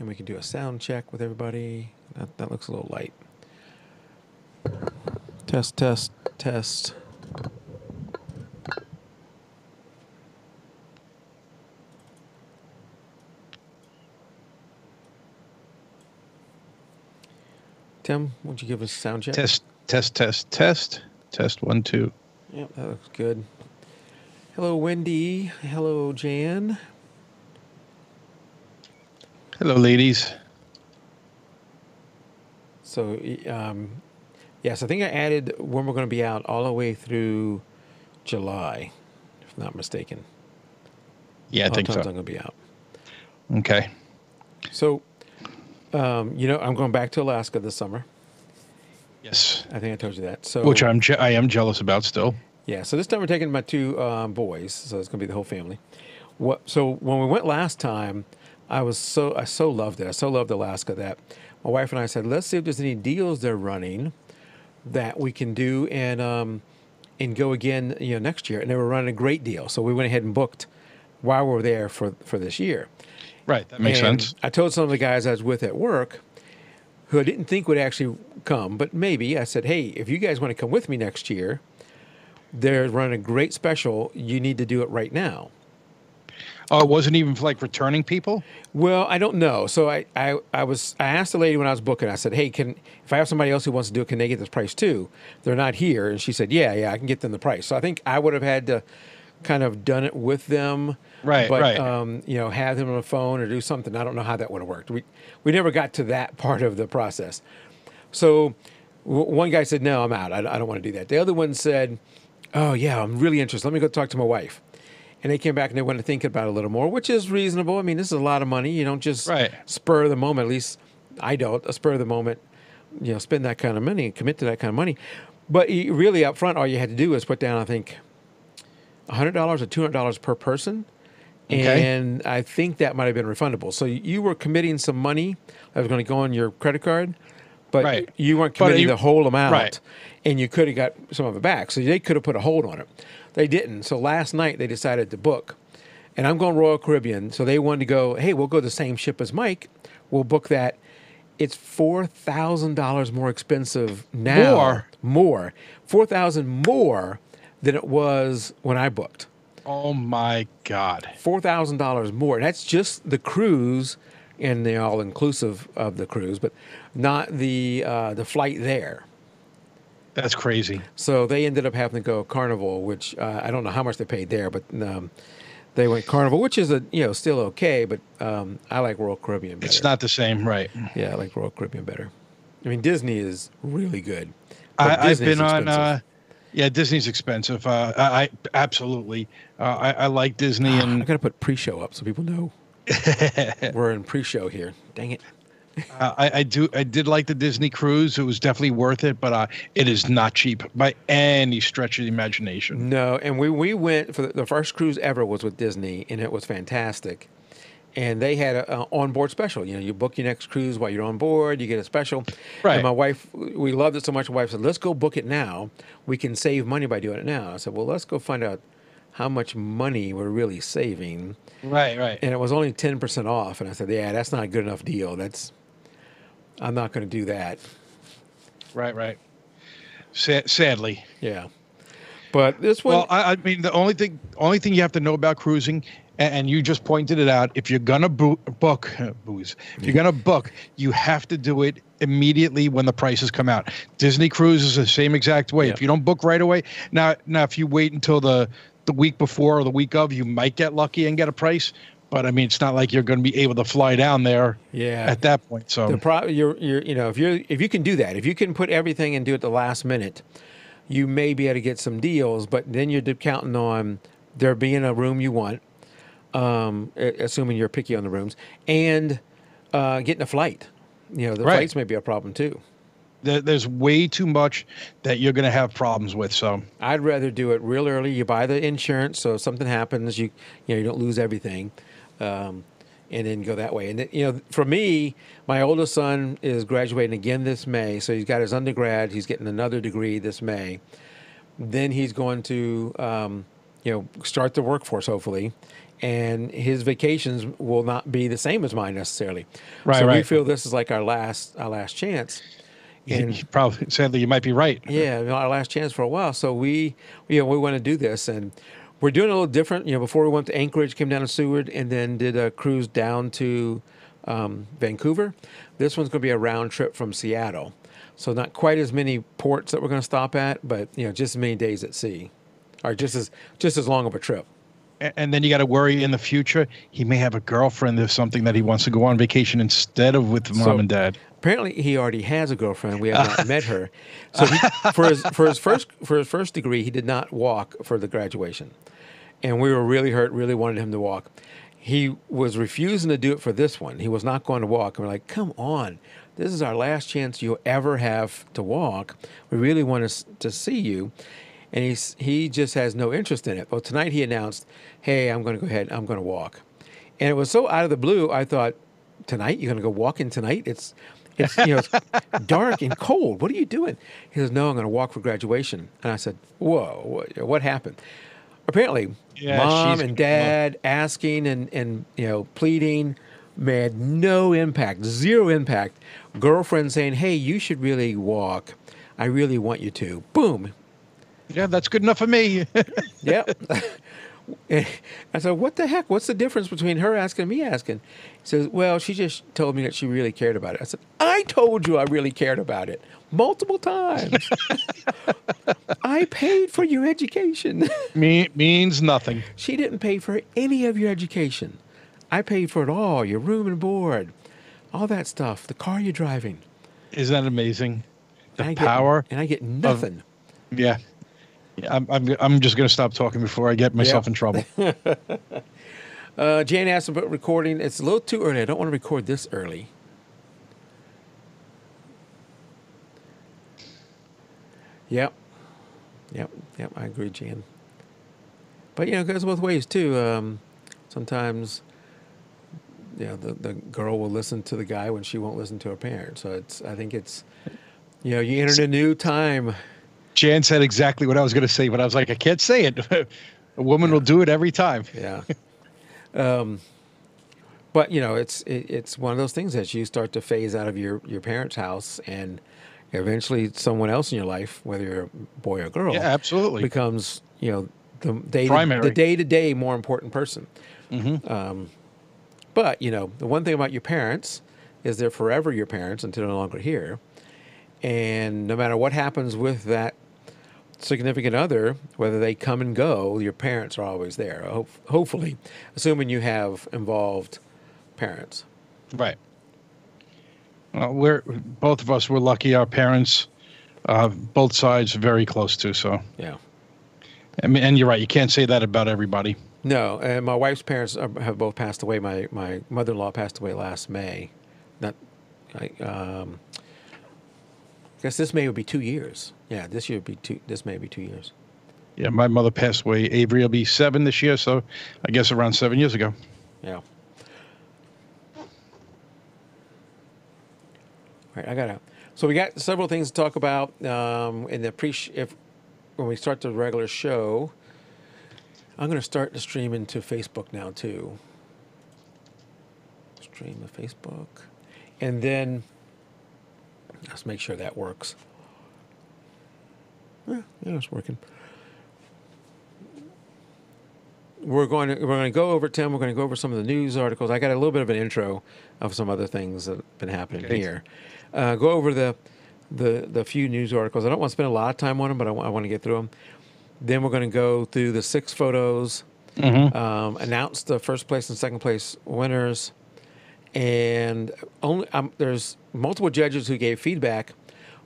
And we can do a sound check with everybody. That looks a little light. Test, test, test. Tim, won't you give us a sound check? Test, test, test, test. Test 1, 2. Yep, that looks good. Hello, Wendy. Hello, Jan. Hello, ladies. So, yes, I think I added when we're going to be out all the way through July, if I'm not mistaken. Yeah, I think so. I'm going to be out. Okay. So, I'm going back to Alaska this summer. Yes. I think I told you that. So, which I am jealous about still. Yeah. So this time we're taking my two boys. So it's going to be the whole family. So when we went last time, I so loved it. I so loved Alaska that my wife and I said, let's see if there's any deals they're running that we can do and go again, next year. And they were running a great deal. So we went ahead and booked while we were there for this year. Right. That makes sense. I told some of the guys I was with at work who I didn't think would actually come, but maybe. I said, hey, if you guys want to come with me next year, they're running a great special. You need to do it right now. Oh, it wasn't even for like returning people? Well, I don't know. So I asked the lady when I was booking, I said, hey, if I have somebody else who wants to do it, can they get this price too? They're not here. And she said, yeah, I can get them the price. So I think I would have had to kind of done it with them. Right, but, right. Have them on the phone or do something. I don't know how that would have worked. We never got to that part of the process. So one guy said, no, I'm out. I don't want to do that. The other one said, oh, yeah, I'm really interested. Let me go talk to my wife. And they came back and they wanted to think about it a little more, which is reasonable. I mean, this is a lot of money. You don't just spur of the moment. At least I don't. A spur of the moment, spend that kind of money and commit to that kind of money. But really up front, all you had to do was put down, I think, $100 or $200 per person. Okay. And I think that might have been refundable. So you were committing some money that was going to go on your credit card, but you weren't committing the whole amount, and you could have got some of it back. So they could have put a hold on it. They didn't. So last night they decided to book, and I'm going Royal Caribbean. So they wanted to go, hey, we'll go the same ship as Mike. We'll book that. It's $4,000 more expensive now. More. $4,000 more than it was when I booked. Oh my God. $4,000 more. That's just the cruise and the all-inclusive of the cruise, but not the flight there. That's crazy. So they ended up having to go Carnival, which I don't know how much they paid there, but they went Carnival, which is still okay, but I like Royal Caribbean better. It's not the same, right? Yeah, I like Royal Caribbean better. I mean, Disney is really good. I've been on. Yeah, Disney's expensive. I absolutely. I like Disney, and I got to put pre-show up so people know we're in pre-show here. Dang it. I did like the Disney cruise. It was definitely worth it, but it is not cheap by any stretch of the imagination. No, and we went for the first cruise ever was with Disney, and it was fantastic. And they had an onboard special. You book your next cruise while you're on board. You get a special. Right. And my wife, we loved it so much. My wife said, let's go book it now. We can save money by doing it now. I said, well, let's go find out how much money we're really saving. Right, right. And it was only 10% off. And I said, yeah, that's not a good enough deal. I'm not going to do that. Right, right. Sadly. Yeah. But this one. Well, I mean, the only thing you have to know about cruising, And you just pointed it out. If you're gonna book booze, if you're gonna book, you have to do it immediately when the prices come out. Disney Cruise is the same exact way. Yeah. If you don't book right away, now if you wait until the week before or the week of, you might get lucky and get a price. But I mean, it's not like you're going to be able to fly down there Yeah. at that point. So You're you know, if you can do that, if you can put everything and do it the last minute, you may be able to get some deals. But then you're counting on there being a room you want, assuming you're picky on the rooms, and getting a flight. You know, the right. flights may be a problem too. There's way too much that you're going to have problems with. So I'd rather do it real early. You buy the insurance, so if something happens, you don't lose everything, and then go that way. And for me, my oldest son is graduating again this May, so he's got his undergrad. He's getting another degree this May. Then he's going to start the workforce hopefully, and his vacations will not be the same as mine necessarily. Right, so we right. feel this is like our last chance. And probably, sadly, you might be right. yeah, our last chance for a while. So we want to do this, and we're doing it a little different. Before we went to Anchorage, came down to Seward, and then did a cruise down to Vancouver. This one's going to be a round trip from Seattle, so not quite as many ports that we're going to stop at, but just as many days at sea, or just as long of a trip. And then you got to worry in the future. He may have a girlfriend or something that he wants to go on vacation instead of with mom and dad. Apparently, he already has a girlfriend. We have not met her. So for his first degree, he did not walk for the graduation, and we were really hurt. Really wanted him to walk. He was refusing to do it for this one. He was not going to walk. And we're like, come on, this is our last chance you'll ever have to walk. We really want to see you. And he just has no interest in it. Well, tonight he announced, hey, I'm going to go ahead. I'm going to walk. And it was so out of the blue. I thought, tonight you're going to go walking tonight? It's it's dark and cold. What are you doing? He says, no, I'm going to walk for graduation. And I said, whoa, what happened? Apparently, mom and dad asking and pleading made no impact, zero impact. Girlfriend saying, hey, you should really walk. I really want you to. Boom. Yeah, that's good enough for me. Yep. I said, what the heck? What's the difference between her asking and me asking? He says, well, she just told me that she really cared about it. I said, I told you I really cared about it multiple times. I paid for your education. Means nothing. She didn't pay for any of your education. I paid for it all, your room and board, all that stuff, the car you're driving. Isn't that amazing? And I get nothing. Yeah. I'm just going to stop talking before I get myself in trouble. Jan asked about recording. It's a little too early. I don't want to record this early. Yep. I agree, Jan. But it goes both ways too. Sometimes, the girl will listen to the guy when she won't listen to her parents. So I think it's, you entered a new time. Jan said exactly what I was going to say, but I was like, I can't say it. A woman will do it every time. Yeah. But it's one of those things that you start to phase out of your parents' house, and eventually someone else in your life, whether you're a boy or girl, absolutely, becomes the day-to-day more important person. Mm-hmm. But the one thing about your parents is they're forever your parents until they're no longer here, and no matter what happens with that significant other, whether they come and go, your parents are always there. Hopefully, assuming you have involved parents. Right. Well, both of us were lucky. Our parents, both sides, very close to. So yeah. I mean, and you're right. You can't say that about everybody. No, and my wife's parents have both passed away. My mother-in-law passed away last May. I guess this May would be 2 years. Yeah, this May be 2 years. Yeah, my mother passed away. Avery will be 7 this year, so I guess around 7 years ago. Yeah. All right, so we got several things to talk about when we start the regular show. I'm going to start the stream into Facebook now too. Stream to Facebook, and then let's make sure that works. Yeah, it's working. we're going to go over, Tim. We're going to go over some of the news articles. I got a little bit of an intro of some other things that have been happening here. Go over the few news articles. I don't want to spend a lot of time on them, but I want to get through them. Then we're going to go through the 6 photos, announce the first place and second place winners, and only there's multiple judges who gave feedback.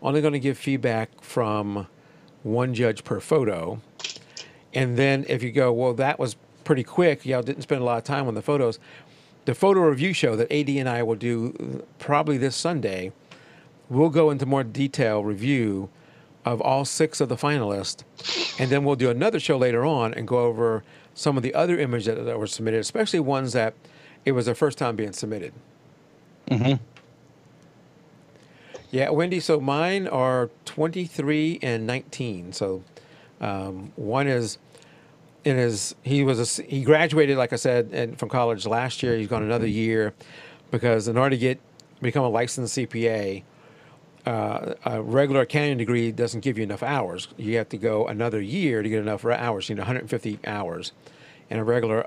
Only going to give feedback from one judge per photo. And then if you go, well, that was pretty quick. Y'all didn't spend a lot of time on the photos. The photo review show that AD and I will do probably this Sunday, we'll go into more detailed review of all 6 of the finalists. And then we'll do another show later on and go over some of the other images that were submitted, especially ones that it was their first time being submitted. Yeah, Wendy, so mine are 23 and 19. So one is he graduated, like I said, from college last year. He's gone another year because in order to become a licensed CPA, a regular accounting degree doesn't give you enough hours. You have to go another year to get enough hours. You need 150 hours, and a regular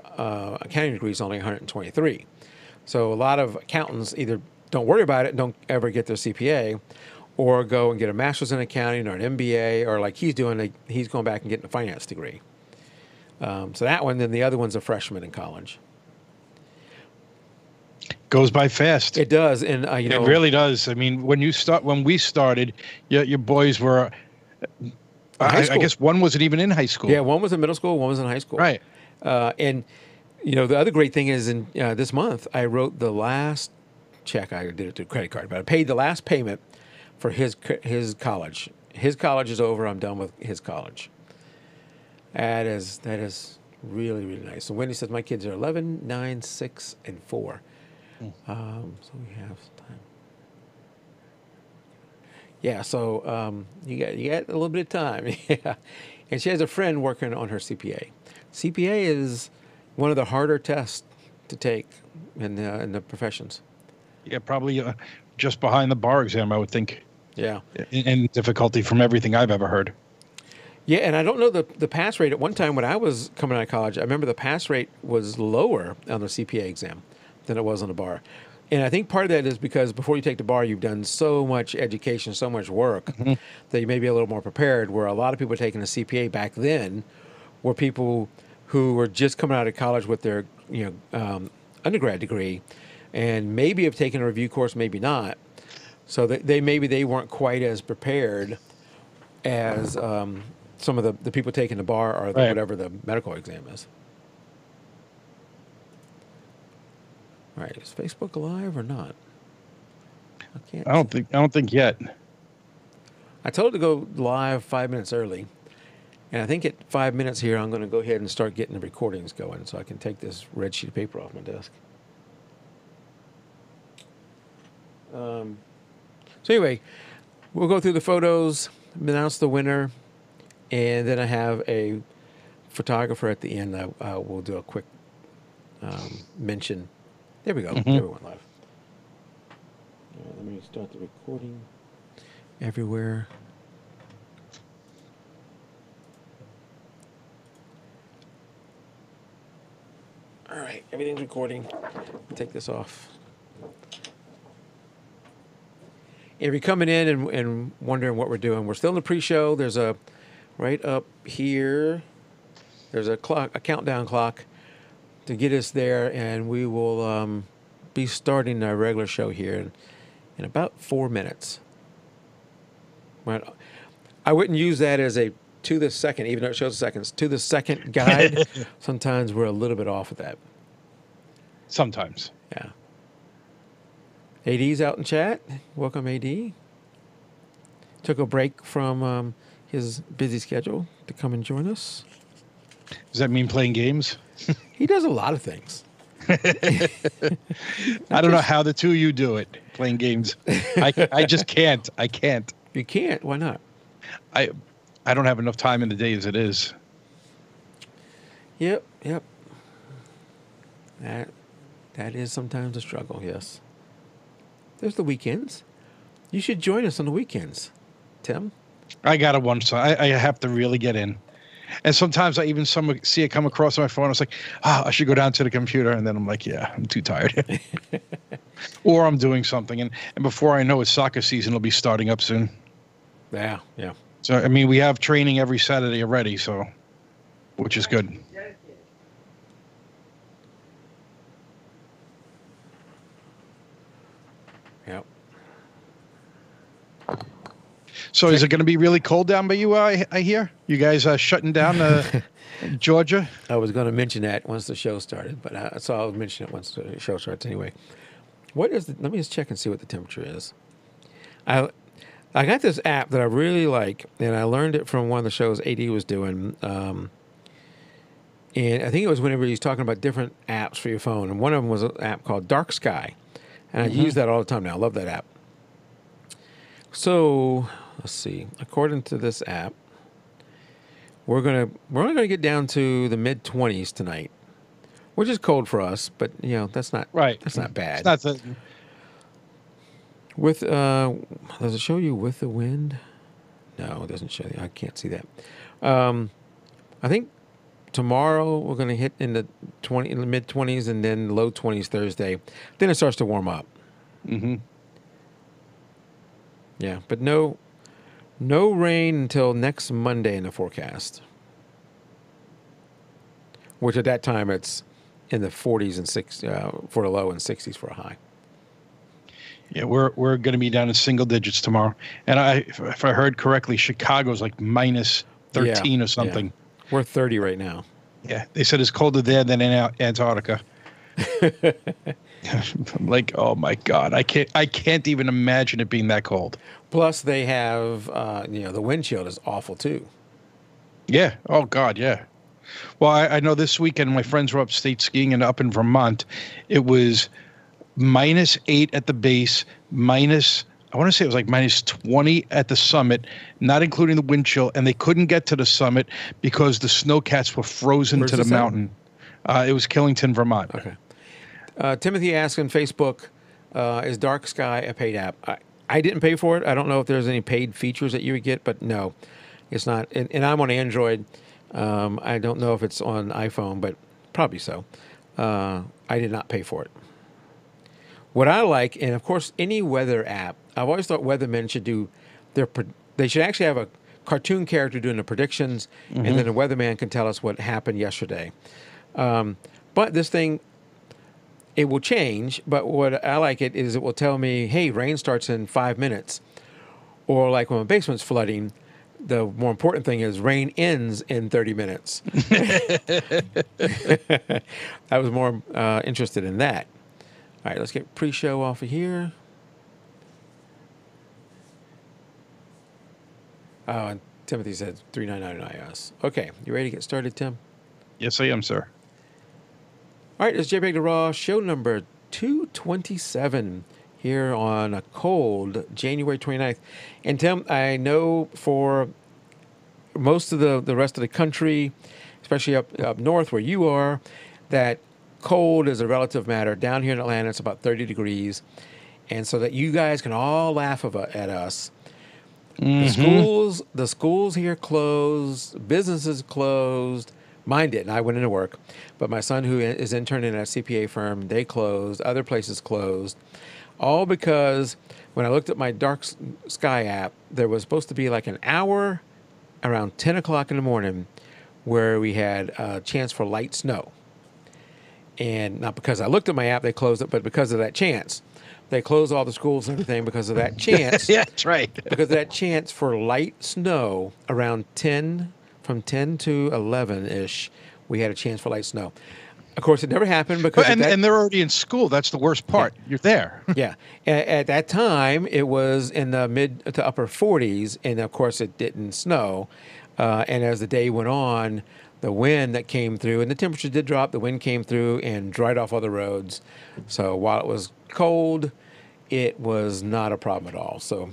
accounting degree is only 123. So a lot of accountants either don't worry about it and don't ever get their CPA, or go and get a master's in accounting or an MBA, or like he's doing, he's going back and getting a finance degree. So that one, then the other one's a freshman in college. Goes by fast. It does, and it really does. I mean, when we started, your boys were, I guess one wasn't even in high school. Yeah, one was in middle school, one was in high school. Right. And the other great thing is in this month, I wrote the last check. I did it to a credit card, but I paid the last payment for his college. His college is over. I'm done with his college. That is really, really nice. So Wendy says my kids are 11, 9, 6, and 4. So we have time. Yeah, so you got a little bit of time. Yeah. And she has a friend working on her CPA. CPA is one of the harder tests to take in the professions. Yeah, probably just behind the bar exam, I would think. Yeah. In difficulty from everything I've ever heard. Yeah, and I don't know the pass rate. At one time when I was coming out of college, I remember the pass rate was lower on the CPA exam than it was on the bar. And I think part of that is because before you take the bar, you've done so much education, so much work that you may be a little more prepared, where a lot of people taking the CPA back then were people who were just coming out of college with their undergrad degree and maybe have taken a review course, maybe not. So they weren't quite as prepared as some of the people taking the bar or whatever the medical exam is. All right, is Facebook live or not? I don't think yet. I told it to go live 5 minutes early, and I think at 5 minutes here, I'm going to go ahead and start getting the recordings going, so I can take this red sheet of paper off my desk. So anyway, we'll go through the photos, announce the winner, and then I have a photographer at the end. We'll do a quick mention. There we go. Everyone live. Let me start the recording everywhere. All right, everything's recording. Take this off. If you're coming in and wondering what we're doing, we're still in the pre-show. There's right up here, there's a countdown clock to get us there, and we will be starting our regular show here in about 4 minutes. Right. I wouldn't use that as a to the second, even though it shows seconds, to the second guide. Sometimes we're a little bit off of that. Sometimes. Yeah. AD's out in chat. Welcome, AD. Took a break from his busy schedule to come and join us. Does that mean playing games? He does a lot of things. I don't know how the two of you do it, playing games. I just can't. I can't. You can't? Why not? I don't have enough time in the day as it is. Yep. That is sometimes a struggle, yes. There's the weekends. You should join us on the weekends, Tim. I got to once. I have to really get in. And sometimes I even see it come across my phone. I was like, I should go down to the computer. And then I'm like, yeah, I'm too tired. Or I'm doing something. And before I know it, soccer season will be starting up soon. Yeah, yeah. So, I mean, we have training every Saturday already, so, which is good. Yep. So is it going to be really cold down by you, I hear? You guys are shutting down Georgia? I was going to mention that once the show started, but so I'll mention it once the show starts anyway. Let me just check and see what the temperature is. I got this app that I really like, and I learned it from one of the shows AD was doing. And I think it was whenever he was talking about different apps for your phone. And one of them was an app called Dark Sky. And I use that all the time now. I love that app. So let's see. According to this app, we're only gonna get down to the mid-20s tonight, which is cold for us, but that's not right. That's not bad. It's not With does it show you with the wind? No, it doesn't show you. I can't see that. I think tomorrow we're going to hit in the mid-20s and then low 20s Thursday. Then it starts to warm up. Mm-hmm. Yeah, but no rain until next Monday in the forecast. Which at that time it's in the 40s and 60s for a low and 60s for a high. Yeah, we're going to be down in single digits tomorrow. And if I heard correctly, Chicago's like minus 13 or something. Yeah. We're 30 right now. Yeah, they said it's colder there than in Antarctica. I'm like, oh my God, I can't even imagine it being that cold. Plus, they have the wind chill is awful too. Yeah. Oh God, yeah. Well, I know this weekend my friends were upstate skiing, and up in Vermont, it was -8 at the base, I want to say it was like -20 at the summit, not including the wind chill, and they couldn't get to the summit because the snowcats were frozen Where's to the this at? mountain. It was Killington, Vermont. Okay. Timothy asked on Facebook, is Dark Sky a paid app? I didn't pay for it. I don't know if there's any paid features that you would get, but no, it's not. And I'm on Android. I don't know if it's on iPhone, but probably so. I did not pay for it. What I like, and of course, any weather app, I've always thought weathermen should do they should actually have a cartoon character doing the predictions, and then a weatherman can tell us what happened yesterday. But this thing, it will change, but what I like it is it will tell me, hey, rain starts in 5 minutes. Or like when my basement's flooding, the more important thing is rain ends in 30 minutes. I was more interested in that. All right, let's get pre-show off of here. Oh, and Timothy said 399 iOS. Okay, you ready to get started, Tim? Yes, I am, sir. All right, it's jpeg2RAW, show number 227 here on a cold January 29th. And Tim, I know for most of the rest of the country, especially up north where you are, that cold is a relative matter. Down here in Atlanta, it's about 30 degrees. And so that you guys can all laugh at us. The schools here closed, businesses closed. Mine didn't. I went into work. But my son, who is interning at a CPA firm, they closed. Other places closed. All because when I looked at my Dark Sky app, there was supposed to be like an hour around 10 o'clock in the morning where we had a chance for light snow. And not because I looked at my app, they closed it, but because of that chance. They closed all the schools and everything because of that chance. Yeah, that's right. Because of that chance for light snow around 10, from 10 to 11-ish, we had a chance for light snow. Of course, it never happened because... And they're already in school. That's the worst part. Yeah. You're there. Yeah. At that time, it was in the mid to upper 40s, and of course, it didn't snow. And as the day went on, the wind that came through, and the temperature did drop, the wind came through and dried off all the roads. So while it was cold, it was not a problem at all. So,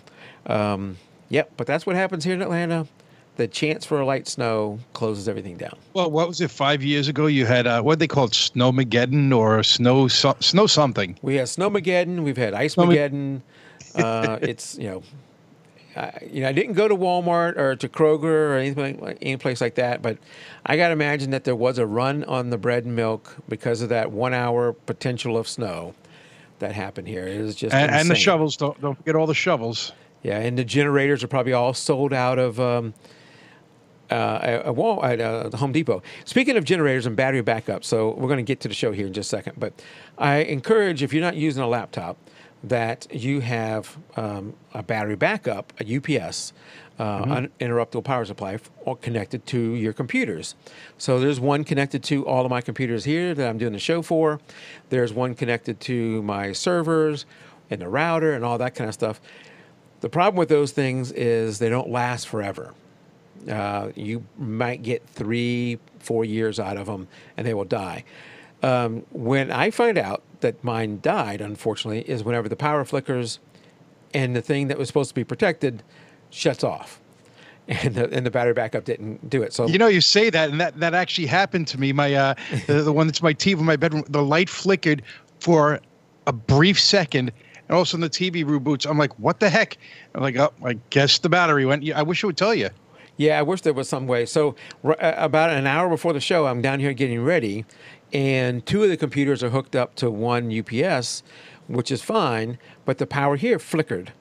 yep, but that's what happens here in Atlanta. The chance for a light snow closes everything down. Well, what was it, 5 years ago? You had, what they called Snowmageddon or snow something. We had Snowmageddon. We've had Ice-mageddon. It's, I didn't go to Walmart or to Kroger or anything like any place like that, but I got to imagine that there was a run on the bread and milk because of that 1 hour potential of snow that happened here. It was just insane. And the shovels. Don't forget all the shovels. Yeah, and the generators are probably all sold out of at Home Depot. Speaking of generators and battery backup, so we're going to get to the show here in just a second, but I encourage, if you're not using a laptop, that you have a battery backup, a UPS, uninterruptible power supply, all connected to your computers. So there's one connected to all of my computers here that I'm doing the show for. There's one connected to my servers and the router and all that kind of stuff. The problem with those things is they don't last forever. You might get 3-4 years out of them and they will die. When I find out that mine died, unfortunately, is whenever the power flickers and the thing that was supposed to be protected shuts off, and the battery backup didn't do it. So you say that, and that actually happened to me. My the one that's my TV in my bedroom, the light flickered for a brief second, and all of a sudden the TV reboots. I'm like, what the heck? I'm like, oh, I guess the battery went. I wish it would tell you. Yeah, I wish there was some way. So about an hour before the show, I'm down here getting ready, and 2 of the computers are hooked up to one UPS, which is fine, but the power here flickered.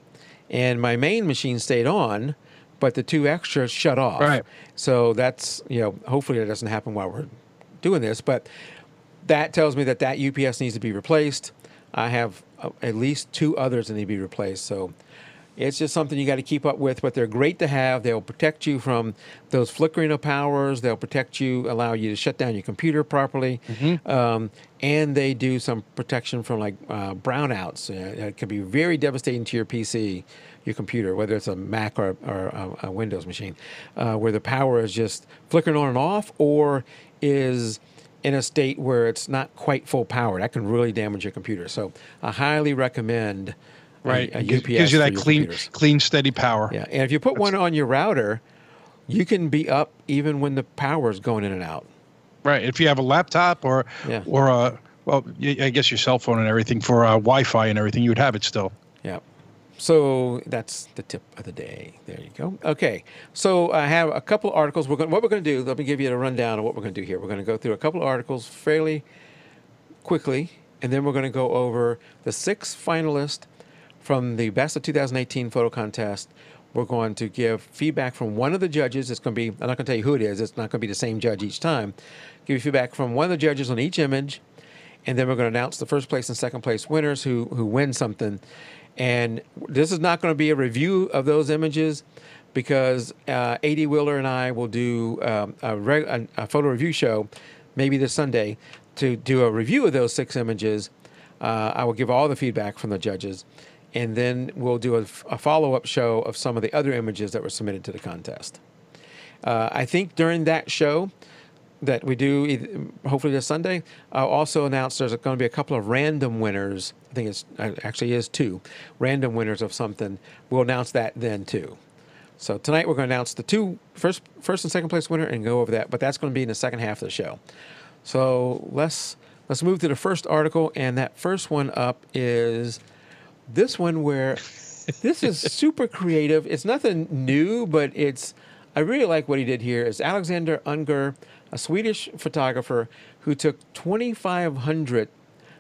And my main machine stayed on, but the 2 extras shut off. Right. So that's, hopefully that doesn't happen while we're doing this, but that tells me that UPS needs to be replaced. I have at least 2 others that need to be replaced. So it's just something you got to keep up with, but they're great to have. They'll protect you from those flickering of powers. They'll protect you, allow you to shut down your computer properly. And they do some protection from brownouts. It can be very devastating to your PC, your computer, whether it's a Mac or a Windows machine, where the power is just flickering on and off or is in a state where it's not quite full power. That can really damage your computer. So I highly recommend Right. a UPS gives you that computers. clean, steady power. Yeah, and if you put one on your router, you can be up even when the power is going in and out. Right. If you have a laptop or I guess your cell phone and everything for Wi-Fi and everything, you would have it still. Yeah. So that's the tip of the day. There you go. Okay. So I have a couple of articles. What we're going to do, let me give you a rundown of what we're going to do here. We're going to go through a couple of articles fairly quickly, and then we're going to go over the 6 finalists from the Best of 2018 photo contest. We're going to give feedback from one of the judges. It's going to be, I'm not going to tell you who it is. It's not going to be the same judge each time. Give you feedback from one of the judges on each image, and then we're going to announce the first place and second place winners who win something. And this is not going to be a review of those images because A.D. Wheeler and I will do a photo review show maybe this Sunday to do a review of those 6 images. I will give all the feedback from the judges. And then we'll do a follow-up show of some of the other images that were submitted to the contest. I think during that show that we do, hopefully this Sunday, I'll also announce there's going to be a couple of random winners. I think it actually is 2 random winners of something. We'll announce that then too. So tonight we're going to announce the 2 first and second place winner and go over that. But that's going to be in the second half of the show. So let's move to the first article, and that first one up is this one where this is super creative. It's nothing new, but I really like what he did here. It's Alexander Unger, a Swedish photographer who took 2,500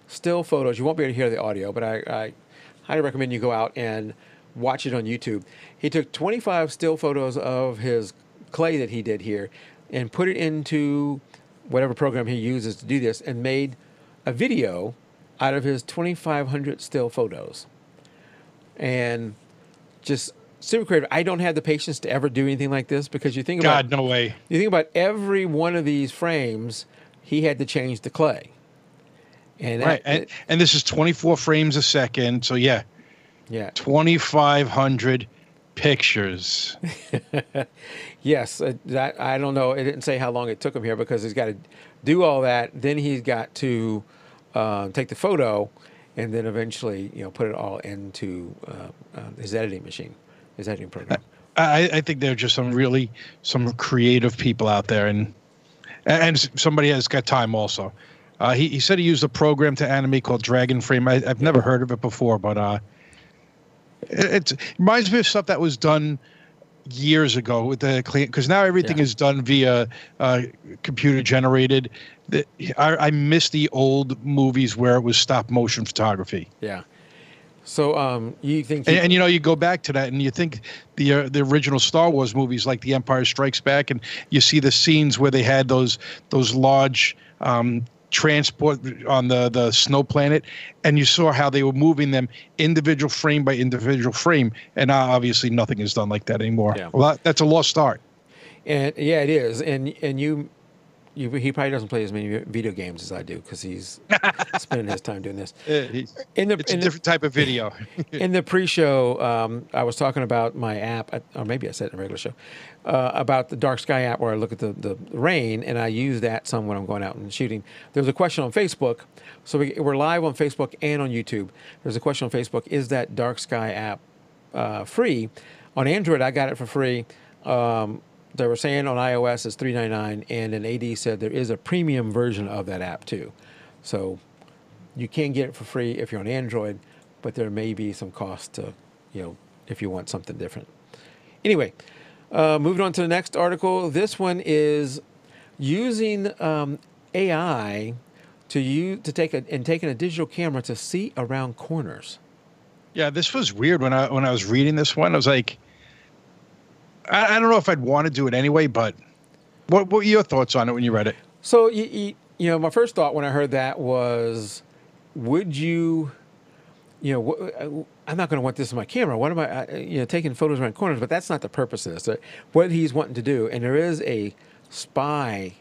still photos. You won't be able to hear the audio, but I highly recommend you go out and watch it on YouTube. He took 25 still photos of his clay that he did here and put it into whatever program he uses to do this and made a video out of his 2,500 still photos. And just super creative. I don't have the patience to ever do anything like this because you think about... God, no way. You think about every one of these frames, he had to change the clay. And right. And this is 24 frames a second. So, yeah. 2,500 pictures. Yes. That I don't know. It didn't say how long it took him here because he's got to do all that. Then he's got to take the photo and then eventually, put it all into his editing machine, his editing program. I think there are just some creative people out there, and somebody has got time also. He said he used a program to animate called Dragon Frame. I've never heard of it before, but It reminds me of stuff that was done years ago with the clean, because now everything Yeah. is done via computer generated. I miss the old movies where it was stop motion photography. Yeah. So you think And you know, you go back to that, and you think the original Star Wars movies, like The Empire Strikes Back, and you see the scenes where they had those large transport on the snow planet, and you saw how they were moving them individual frame by individual frame, and now obviously nothing is done like that anymore. Yeah. Well, that's a lost art. and yeah, it is. And he probably doesn't play as many video games as I do because he's spending his time doing this. It's a different type of video. In the pre-show, I was talking about my app, or maybe I said it in a regular show, about the Dark Sky app where I look at the rain, and I use that some when I'm going out and shooting. There was a question on Facebook, so we're live on Facebook and on YouTube. There's a question on Facebook: is that Dark Sky app free? On Android, I got it for free. They were saying on iOS it's $3.99, and an AD said there is a premium version of that app too. So you can get it for free if you're on Android, but there may be some cost to, if you want something different. Anyway, moving on to the next article. This one is using AI taking a digital camera to see around corners. Yeah, this was weird when I was reading this one. I was like, I don't know if I'd want to do it anyway, but what were your thoughts on it when you read it? So my first thought when I heard that was, would you, I'm not going to want this in my camera. What am I, taking photos around corners? But that's not the purpose of this. What he's wanting to do, and there is a spy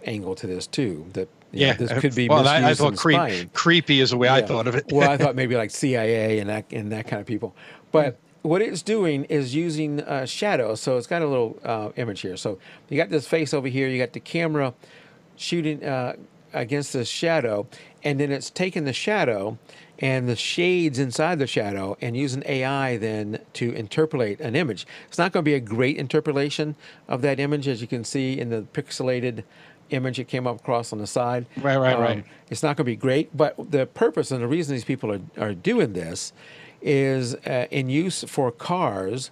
angle to this too. That this could be misused I thought in spying. creepy is the way I thought of it. Well, I thought maybe like CIA and that kind of people, but. What it's doing is using shadows. So it's got a little image here. So you got this face over here. You got the camera shooting against the shadow. And then it's taking the shadow and the shades inside the shadow and using AI then to interpolate an image. It's not going to be a great interpolation of that image, as you can see in the pixelated image it came up across on the side. Right. It's not going to be great. But the purpose and the reason these people are doing this is in use for cars,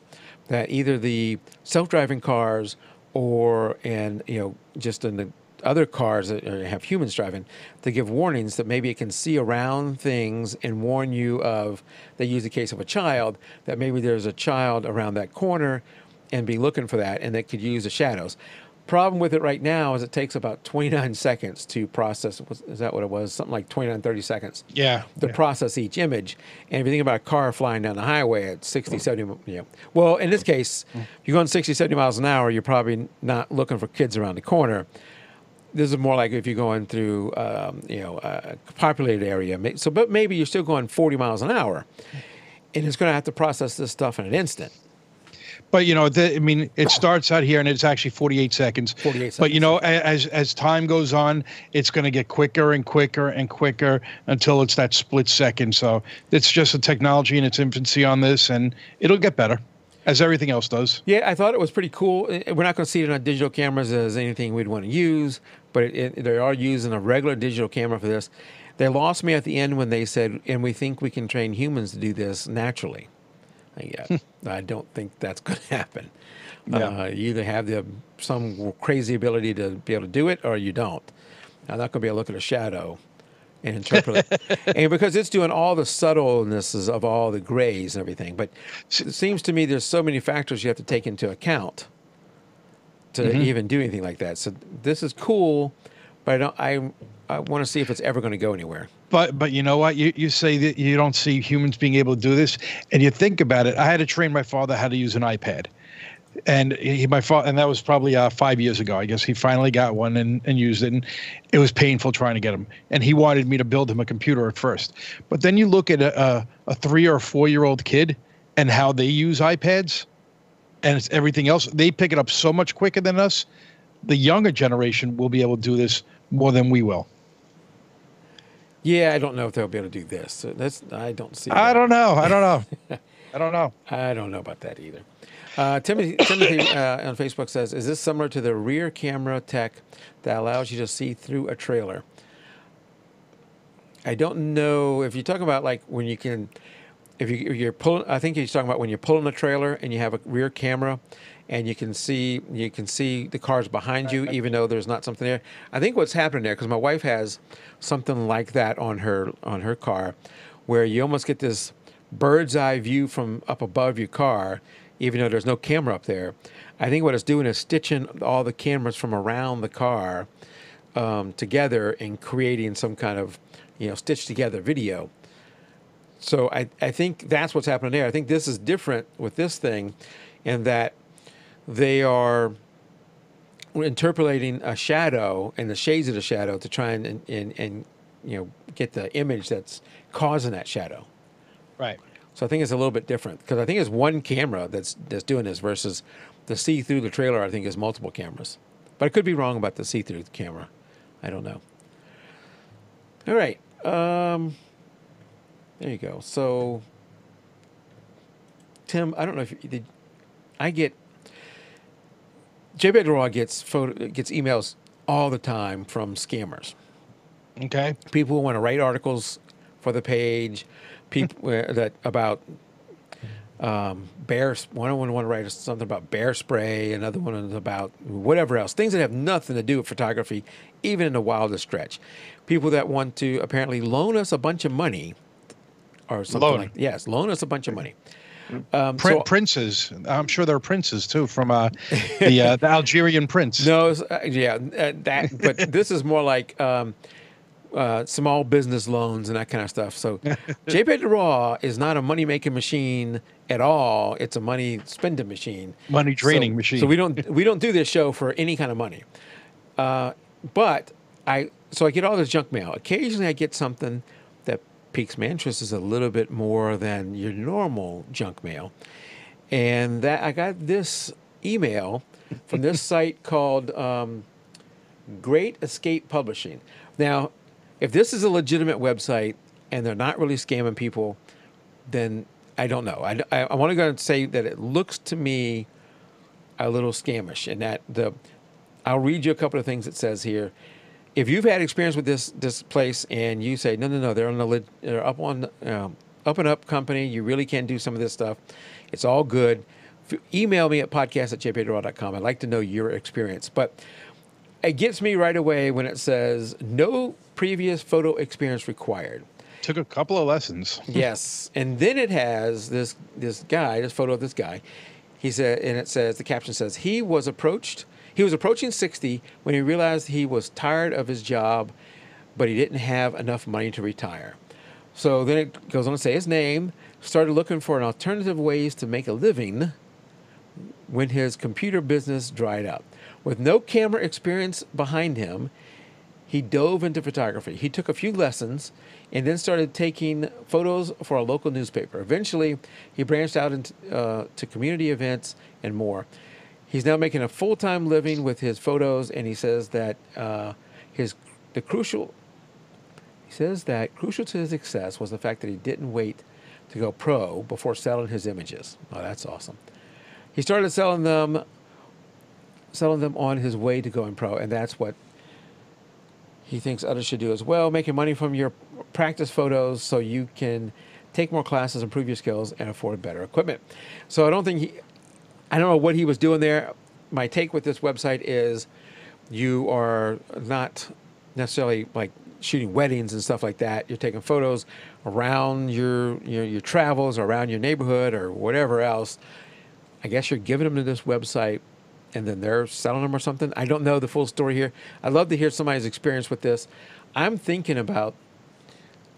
that either the self-driving cars or just in the other cars that have humans driving, to give warnings that maybe it can see around things and warn you of. They use the case of a child, that maybe there's a child around that corner and be looking for that, and they could use the shadows. Problem with it right now is it takes about 29 seconds to process. Is that what it was? Something like 29, 30 seconds. Yeah. To process each image. And if you think about a car flying down the highway at 60, 70, Well, in this case, if you're going 60, 70 miles an hour, you're probably not looking for kids around the corner. This is more like if you're going through, a populated area. But maybe you're still going 40 miles an hour. And it's going to have to process this stuff in an instant. But it starts out here and it's actually 48 seconds. 48 seconds. But as time goes on, it's going to get quicker and quicker and quicker until it's that split second. So it's just a technology in its infancy on this, and it'll get better, as everything else does. Yeah, I thought it was pretty cool. We're not going to see it on digital cameras as anything we'd want to use, but they are using a regular digital camera for this. They lost me at the end when they said, and we think we can train humans to do this naturally. Yeah, I don't think that's going to happen. Yeah. You either have some crazy ability to be able to do it, or you don't. I'm not going to be able to look at a shadow and interpret it. And because it's doing all the subtlenesses of all the grays and everything. But it seems to me there's so many factors you have to take into account to even do anything like that. So this is cool, but I want to see if it's ever going to go anywhere. But you know what? You say that you don't see humans being able to do this, and you think about it. I had to train my father how to use an iPad, and my father, and that was probably 5 years ago. I guess he finally got one and used it, and it was painful trying to get him. And he wanted me to build him a computer at first. But then you look at a 3 or 4 year old kid and how they use iPads, and it's everything else. They pick it up so much quicker than us. The younger generation will be able to do this more than we will. Yeah, I don't know if they'll be able to do this. I don't see. I don't know. I don't know about that either. Timothy on Facebook says, "Is this similar to the rear camera tech that allows you to see through a trailer?" I don't know if you're talking about like when you can. if you're pulling, I think he's talking about when you're pulling a trailer and you have a rear camera, and you can see the cars behind you, even though there's not something there. I think what's happening there, because my wife has something like that on her car, where you almost get this bird's eye view from up above your car, even though there's no camera up there. I think what it's doing is stitching all the cameras from around the car together and creating some kind of stitched together video. So I think that's what's happening there. I think this is different with this thing, in that they are interpolating a shadow and the shades of the shadow to try and get the image that's causing that shadow. Right. So I think it's a little bit different, because I think it's one camera that's doing this versus the see-through the trailer. I think is multiple cameras, but I could be wrong about the see-through camera. I don't know. All right. There you go. So, Tim, I don't know if you did. I get jpeg2RAW gets emails all the time from scammers. Okay. People who want to write articles for the page. People that about bear. One want to write something about bear spray. Another one is about whatever else. Things that have nothing to do with photography, even in the wildest stretch. People that want to apparently loan us a bunch of money. Or something loan us a bunch of money. Princes, I'm sure there are princes too from the Algerian prince. No, that. But this is more like small business loans and that kind of stuff. So jpeg2RAW is not a money making machine at all. It's a money spending machine, money draining machine. So we don't do this show for any kind of money. But I get all this junk mail. Occasionally I get something that piques my interest is a little bit more than your normal junk mail. And that I got this email from this site called Great Escape Publishing. Now, if this is a legitimate website and they're not really scamming people, then I don't know. I want to go and say that it looks to me a little scamish, and that I'll read you a couple of things it says here. If you've had experience with this place and you say no, they're up and up company, you really can do some of this stuff. It's all good. Email me at podcast@jpeg2RAW.com. I'd like to know your experience. But it gets me right away when it says no previous photo experience required. Took a couple of lessons. Yes, and then it has this photo of this guy. He said, and it says, the caption says, he was approaching 60 when he realized he was tired of his job, but he didn't have enough money to retire. So then it goes on to say his name, started looking for an alternative ways to make a living when his computer business dried up. With no camera experience behind him, he dove into photography. He took a few lessons and then started taking photos for a local newspaper. Eventually, he branched out into to community events and more. He's now making a full-time living with his photos, and he says that crucial to his success was the fact that he didn't wait to go pro before selling his images. Oh, that's awesome. He started selling them on his way to going pro, and that's what he thinks others should do as well, making money from your practice photos so you can take more classes, improve your skills, and afford better equipment. So I don't know what he was doing there. My take with this website is you are not necessarily like shooting weddings and stuff like that. You're taking photos around your travels, or around your neighborhood, or whatever else. I guess you're giving them to this website, and then they're selling them or something. I don't know the full story here. I'd love to hear somebody's experience with this. I'm thinking about,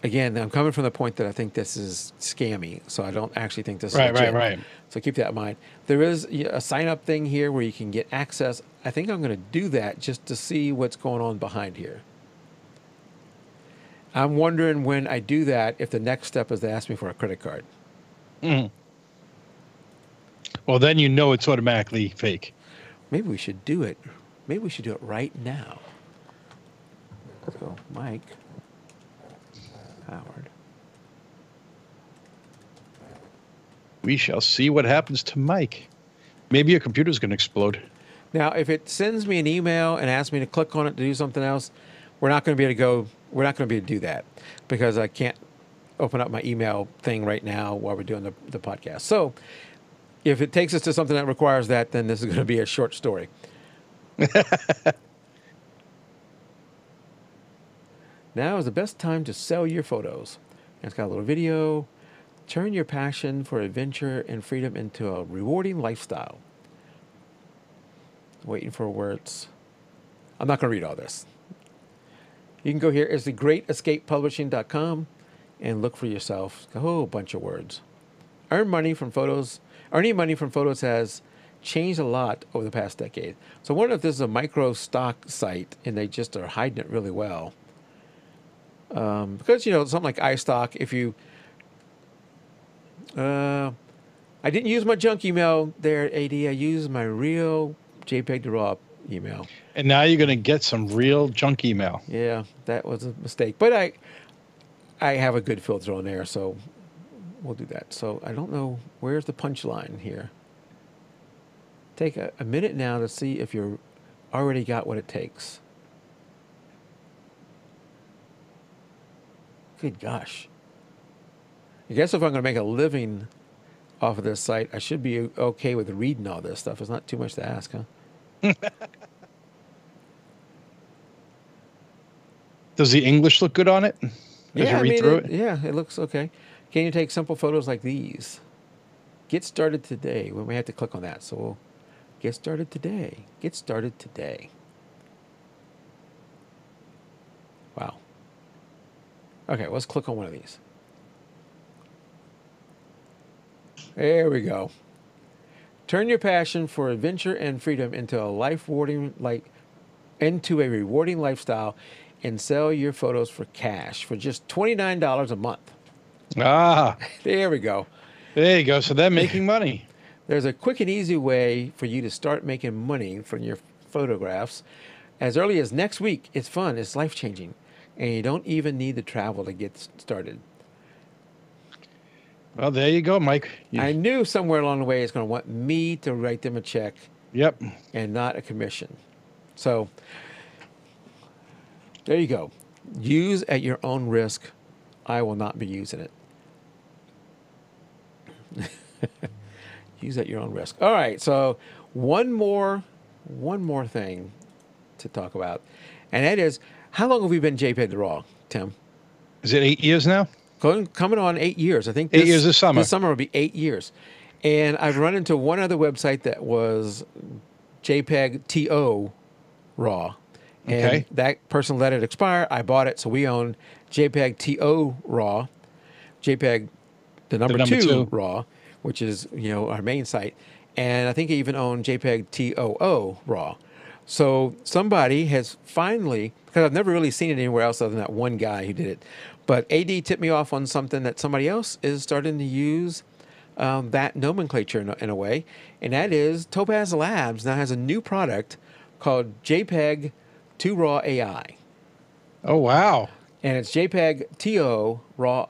again, I'm coming from the point that I think this is scammy, so I don't actually think this is legit. Right. So keep that in mind. There is a sign-up thing here where you can get access. I think I'm going to do that just to see what's going on behind here. I'm wondering when I do that if the next step is to ask me for a credit card. Mm. Well, then you know it's automatically fake. Maybe we should do it. Maybe we should do it right now. So, Mike Howard. We shall see what happens to Mike. Maybe your computer's going to explode. Now, if it sends me an email and asks me to click on it to do something else, we're not going to be able to do that because I can't open up my email thing right now while we're doing the podcast. So if it takes us to something that requires that, then this is going to be a short story. Now is the best time to sell your photos. And it's got a little video. Turn your passion for adventure and freedom into a rewarding lifestyle. Waiting for words. I'm not going to read all this. You can go here. It's thegreatescapepublishing.com and look for yourself. A whole bunch of words. Earning money from photos has changed a lot over the past decade. So I wonder if this is a micro stock site and they just are hiding it really well. Because, something like iStock, if you... I didn't use my junk email there, AD. I used my real jpeg2RAW email. And now you're going to get some real junk email. Yeah, that was a mistake. But I have a good filter on there, so we'll do that. So I don't know, where's the punchline here? Take a minute now to see if you're already got what it takes. Good gosh. I guess if I'm going to make a living off of this site, I should be okay with reading all this stuff. It's not too much to ask, huh? Does the English look good on it? Yeah, yeah, it looks okay. Can you take simple photos like these? Get started today. We may have to click on that. So we'll get started today. Get started today. Wow. Okay, let's click on one of these. There we go. Turn your passion for adventure and freedom into a rewarding lifestyle and sell your photos for cash for just $29 a month. Ah, there we go. There you go. So they're making money. There's a quick and easy way for you to start making money from your photographs. As early as next week, it's fun, it's life-changing, and you don't even need to travel to get started. Well, there you go, Mike. I knew somewhere along the way it's going to want me to write them a check. Yep. And not a commission. So there you go. Use at your own risk. I will not be using it. Use at your own risk. All right. So one more thing to talk about, and that is, how long have we been jpeg2RAW, Tim? Is it 8 years now? Coming on 8 years. I think 8 years this summer. This summer will be 8 years. And I've run into one other website that was jpeg2RAW. And Okay. that person let it expire. I bought it, so we own jpeg2RAW, JPEG, the number two RAW, which is our main site. And I think I even own jpeg2RAW. So somebody has finally, because I've never really seen it anywhere else other than that one guy who did it, but AD tipped me off on something that somebody else is starting to use that nomenclature in a way, and that is Topaz Labs now has a new product called jpeg2RAW AI. Oh, wow. And it's jpeg2RAW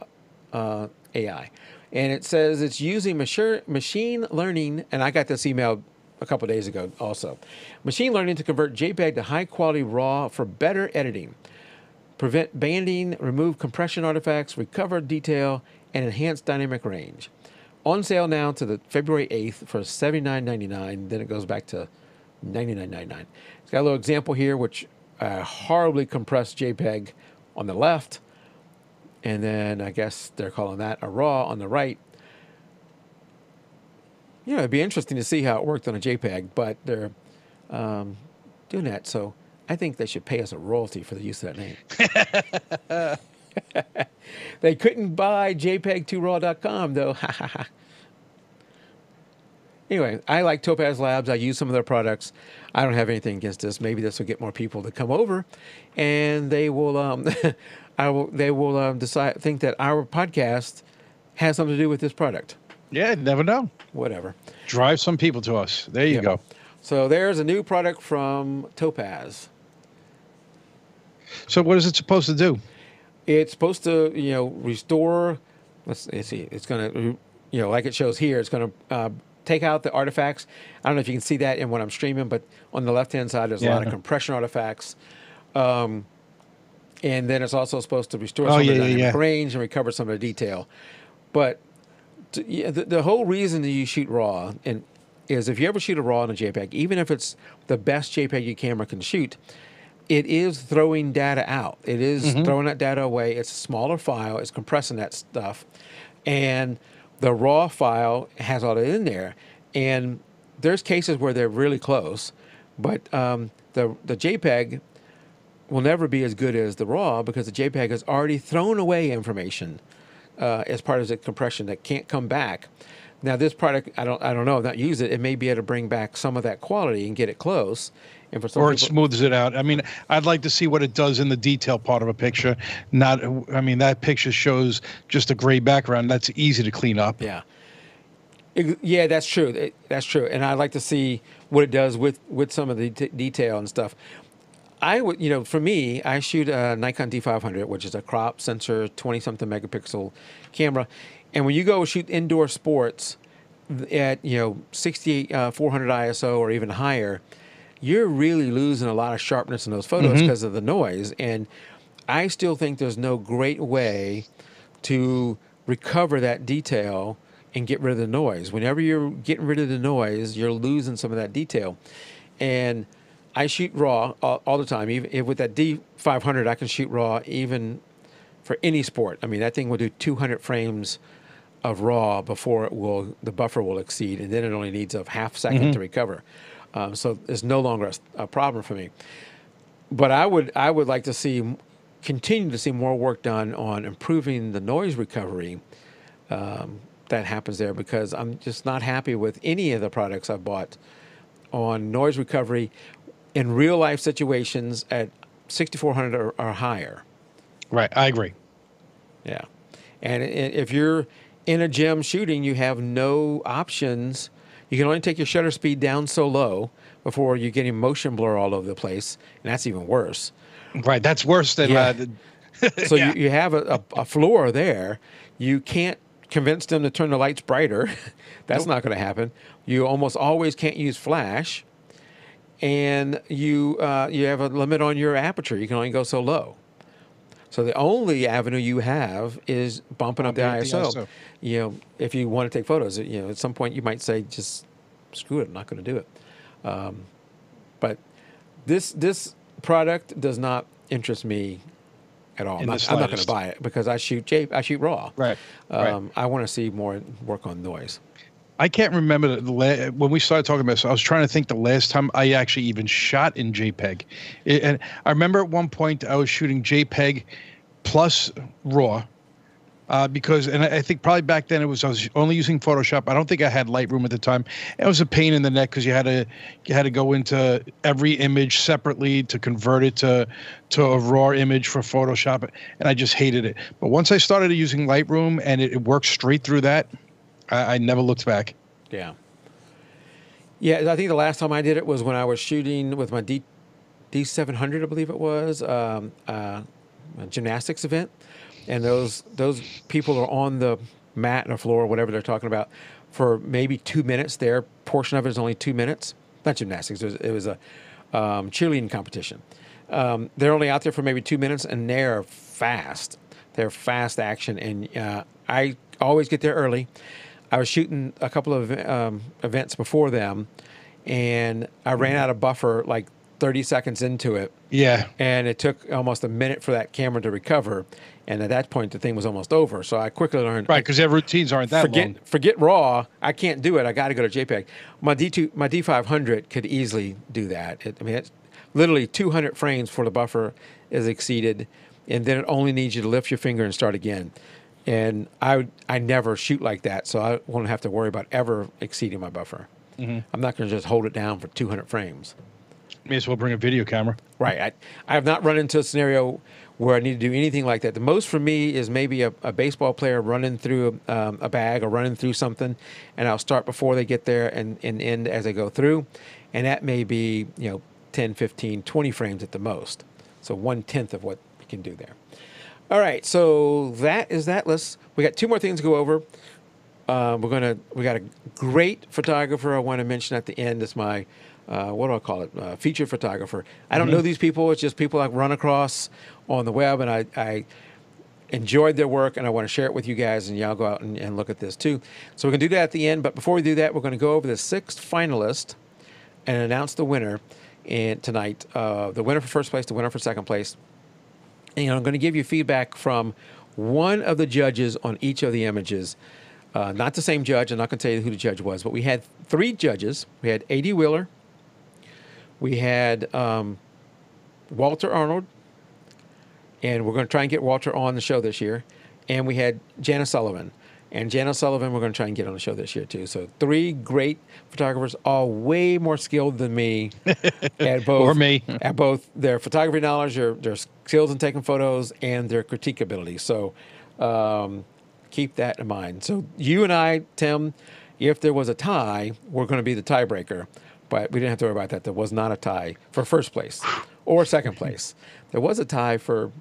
AI. And it says it's using machine learning, and I got this email a couple of days ago also. Machine learning to convert JPEG to high-quality RAW for better editing. Prevent banding, remove compression artifacts, recover detail, and enhance dynamic range. On sale now to the February 8th for $79.99. Then it goes back to $99.99. It's got a little example here, which horribly compressed JPEG on the left. And then I guess they're calling that a RAW on the right. It'd be interesting to see how it worked on a JPEG, but they're doing that. So I think they should pay us a royalty for the use of that name. They couldn't buy jpeg2raw.com, though. Anyway, I like Topaz Labs. I use some of their products. I don't have anything against this. Maybe this will get more people to come over, and they will think that our podcast has something to do with this product. Yeah, never know. Whatever. Drive some people to us. There you go. So there's a new product from Topaz. So what is it supposed to do? It's supposed to, restore. Let's see. It's going to, like it shows here, it's going to take out the artifacts. I don't know if you can see that in what I'm streaming, but on the left-hand side, there's a lot of compression artifacts. and then it's also supposed to restore Oh, some of yeah, the yeah, dynamic yeah. range and recover some of the detail. But yeah, the whole reason that you shoot RAW and is if you ever shoot a RAW in a JPEG, even if it's the best JPEG your camera can shoot, it is throwing data out. It is throwing that data away. It's a smaller file. It's compressing that stuff, and the RAW file has all that in there. And there's cases where they're really close, but the JPEG will never be as good as the RAW because the JPEG has already thrown away information as part of the compression that can't come back. Now this product, I don't know, I've not used it. It may be able to bring back some of that quality and get it close. And for some Or it people, smooths it out. I mean, I'd like to see what it does in the detail part of a picture. Not, I mean, that picture shows just a gray background. That's easy to clean up. yeah, yeah, that's true. That's true. And I'd like to see what it does with some of the detail and stuff. I would, for me, I shoot a Nikon D500, which is a crop sensor, 20 something megapixel camera. And when you go shoot indoor sports at, 68, 400 ISO or even higher, you're really losing a lot of sharpness in those photos because of the noise. And I still think there's no great way to recover that detail and get rid of the noise. Whenever you're getting rid of the noise, you're losing some of that detail. And I shoot RAW all the time. Even with that D500, I can shoot RAW even for any sport. I mean, that thing will do 200 frames of RAW before the buffer will exceed, and then it only needs a half second to recover. So it's no longer a problem for me. But I would like to continue to see more work done on improving the noise recovery that happens there, because I'm just not happy with any of the products I've bought on noise recovery in real life situations at 6400 or higher. Right. I agree. Yeah. And if you're in a gym shooting, you have no options. You can only take your shutter speed down so low before you're getting motion blur all over the place, and that's even worse. Right. That's worse than. Yeah. So Yeah. you have a floor there. You can't convince them to turn the lights brighter. That's not going to happen. You almost always can't use flash, and you have a limit on your aperture. You can only go so low. So the only avenue you have is bumping up the ISO. If you want to take photos, at some point you might say, just screw it, I'm not going to do it. But this product does not interest me at all. I'm not going to buy it because I shoot RAW. Right. I want to see more work on noise. I can't remember when we started talking about this. I was trying to think the last time I actually even shot in JPEG. And I remember at one point I was shooting JPEG plus RAW because, and I think probably back then I was only using Photoshop. I don't think I had Lightroom at the time. It was a pain in the neck because you had to go into every image separately to convert it to a RAW image for Photoshop, and I just hated it. But once I started using Lightroom and it worked straight through that, I never looked back. Yeah. Yeah, I think the last time I did it was when I was shooting with my D700, I believe it was, a gymnastics event. And those people are on the mat or floor, whatever they're talking about, for maybe 2 minutes. Their portion of it is only 2 minutes. Not gymnastics. It was a cheerleading competition. They're only out there for maybe 2 minutes, and they're fast. They're fast action. And I always get there early. I was shooting a couple of events before them, and I ran out of buffer like 30 seconds into it. Yeah. And it took almost a minute for that camera to recover. And at that point, the thing was almost over. So I quickly learned. Right, because their routines aren't that long. Forget RAW. I can't do it. I got to go to JPEG. My D500 could easily do that. It's literally 200 frames before the buffer is exceeded, and then it only needs you to lift your finger and start again. And I never shoot like that, so I won't have to worry about ever exceeding my buffer. I'm not going to just hold it down for 200 frames. May as well bring a video camera. Right. I have not run into a scenario where I need to do anything like that. The most for me is maybe a baseball player running through a bag or running through something, and I'll start before they get there and end as they go through. And that may be 10, 15, 20 frames at the most. So 1/10 of what you can do there. All right, so that is that. We got 2 more things to go over. We got a great photographer I want to mention at the end. It's my what do I call it? Featured photographer. I don't know these people. It's just people I run across on the web, and I enjoyed their work, and I want to share it with you guys, and y'all go out and look at this too. So we're going to do that at the end, but before we do that, we're going to go over the 6th finalist and announce the winner tonight. The winner for first place, the winner for second place. And I'm going to give you feedback from one of the judges on each of the images. Not the same judge. I'm not going to tell you who the judge was, but we had 3 judges. We had A.D. Wheeler. We had Walter Arnold. And we're going to try and get Walter on the show this year. And we had Janice Sullivan. And Janice Sullivan we're going to try and get on the show this year too. So 3 great photographers, all way more skilled than me at both, or me, at both their photography knowledge, their skills in taking photos, and their critique ability. So keep that in mind. So you and I, Tim, if there was a tie, we're going to be the tiebreaker. But we didn't have to worry about that. There was not a tie for first place or second place. There was a tie for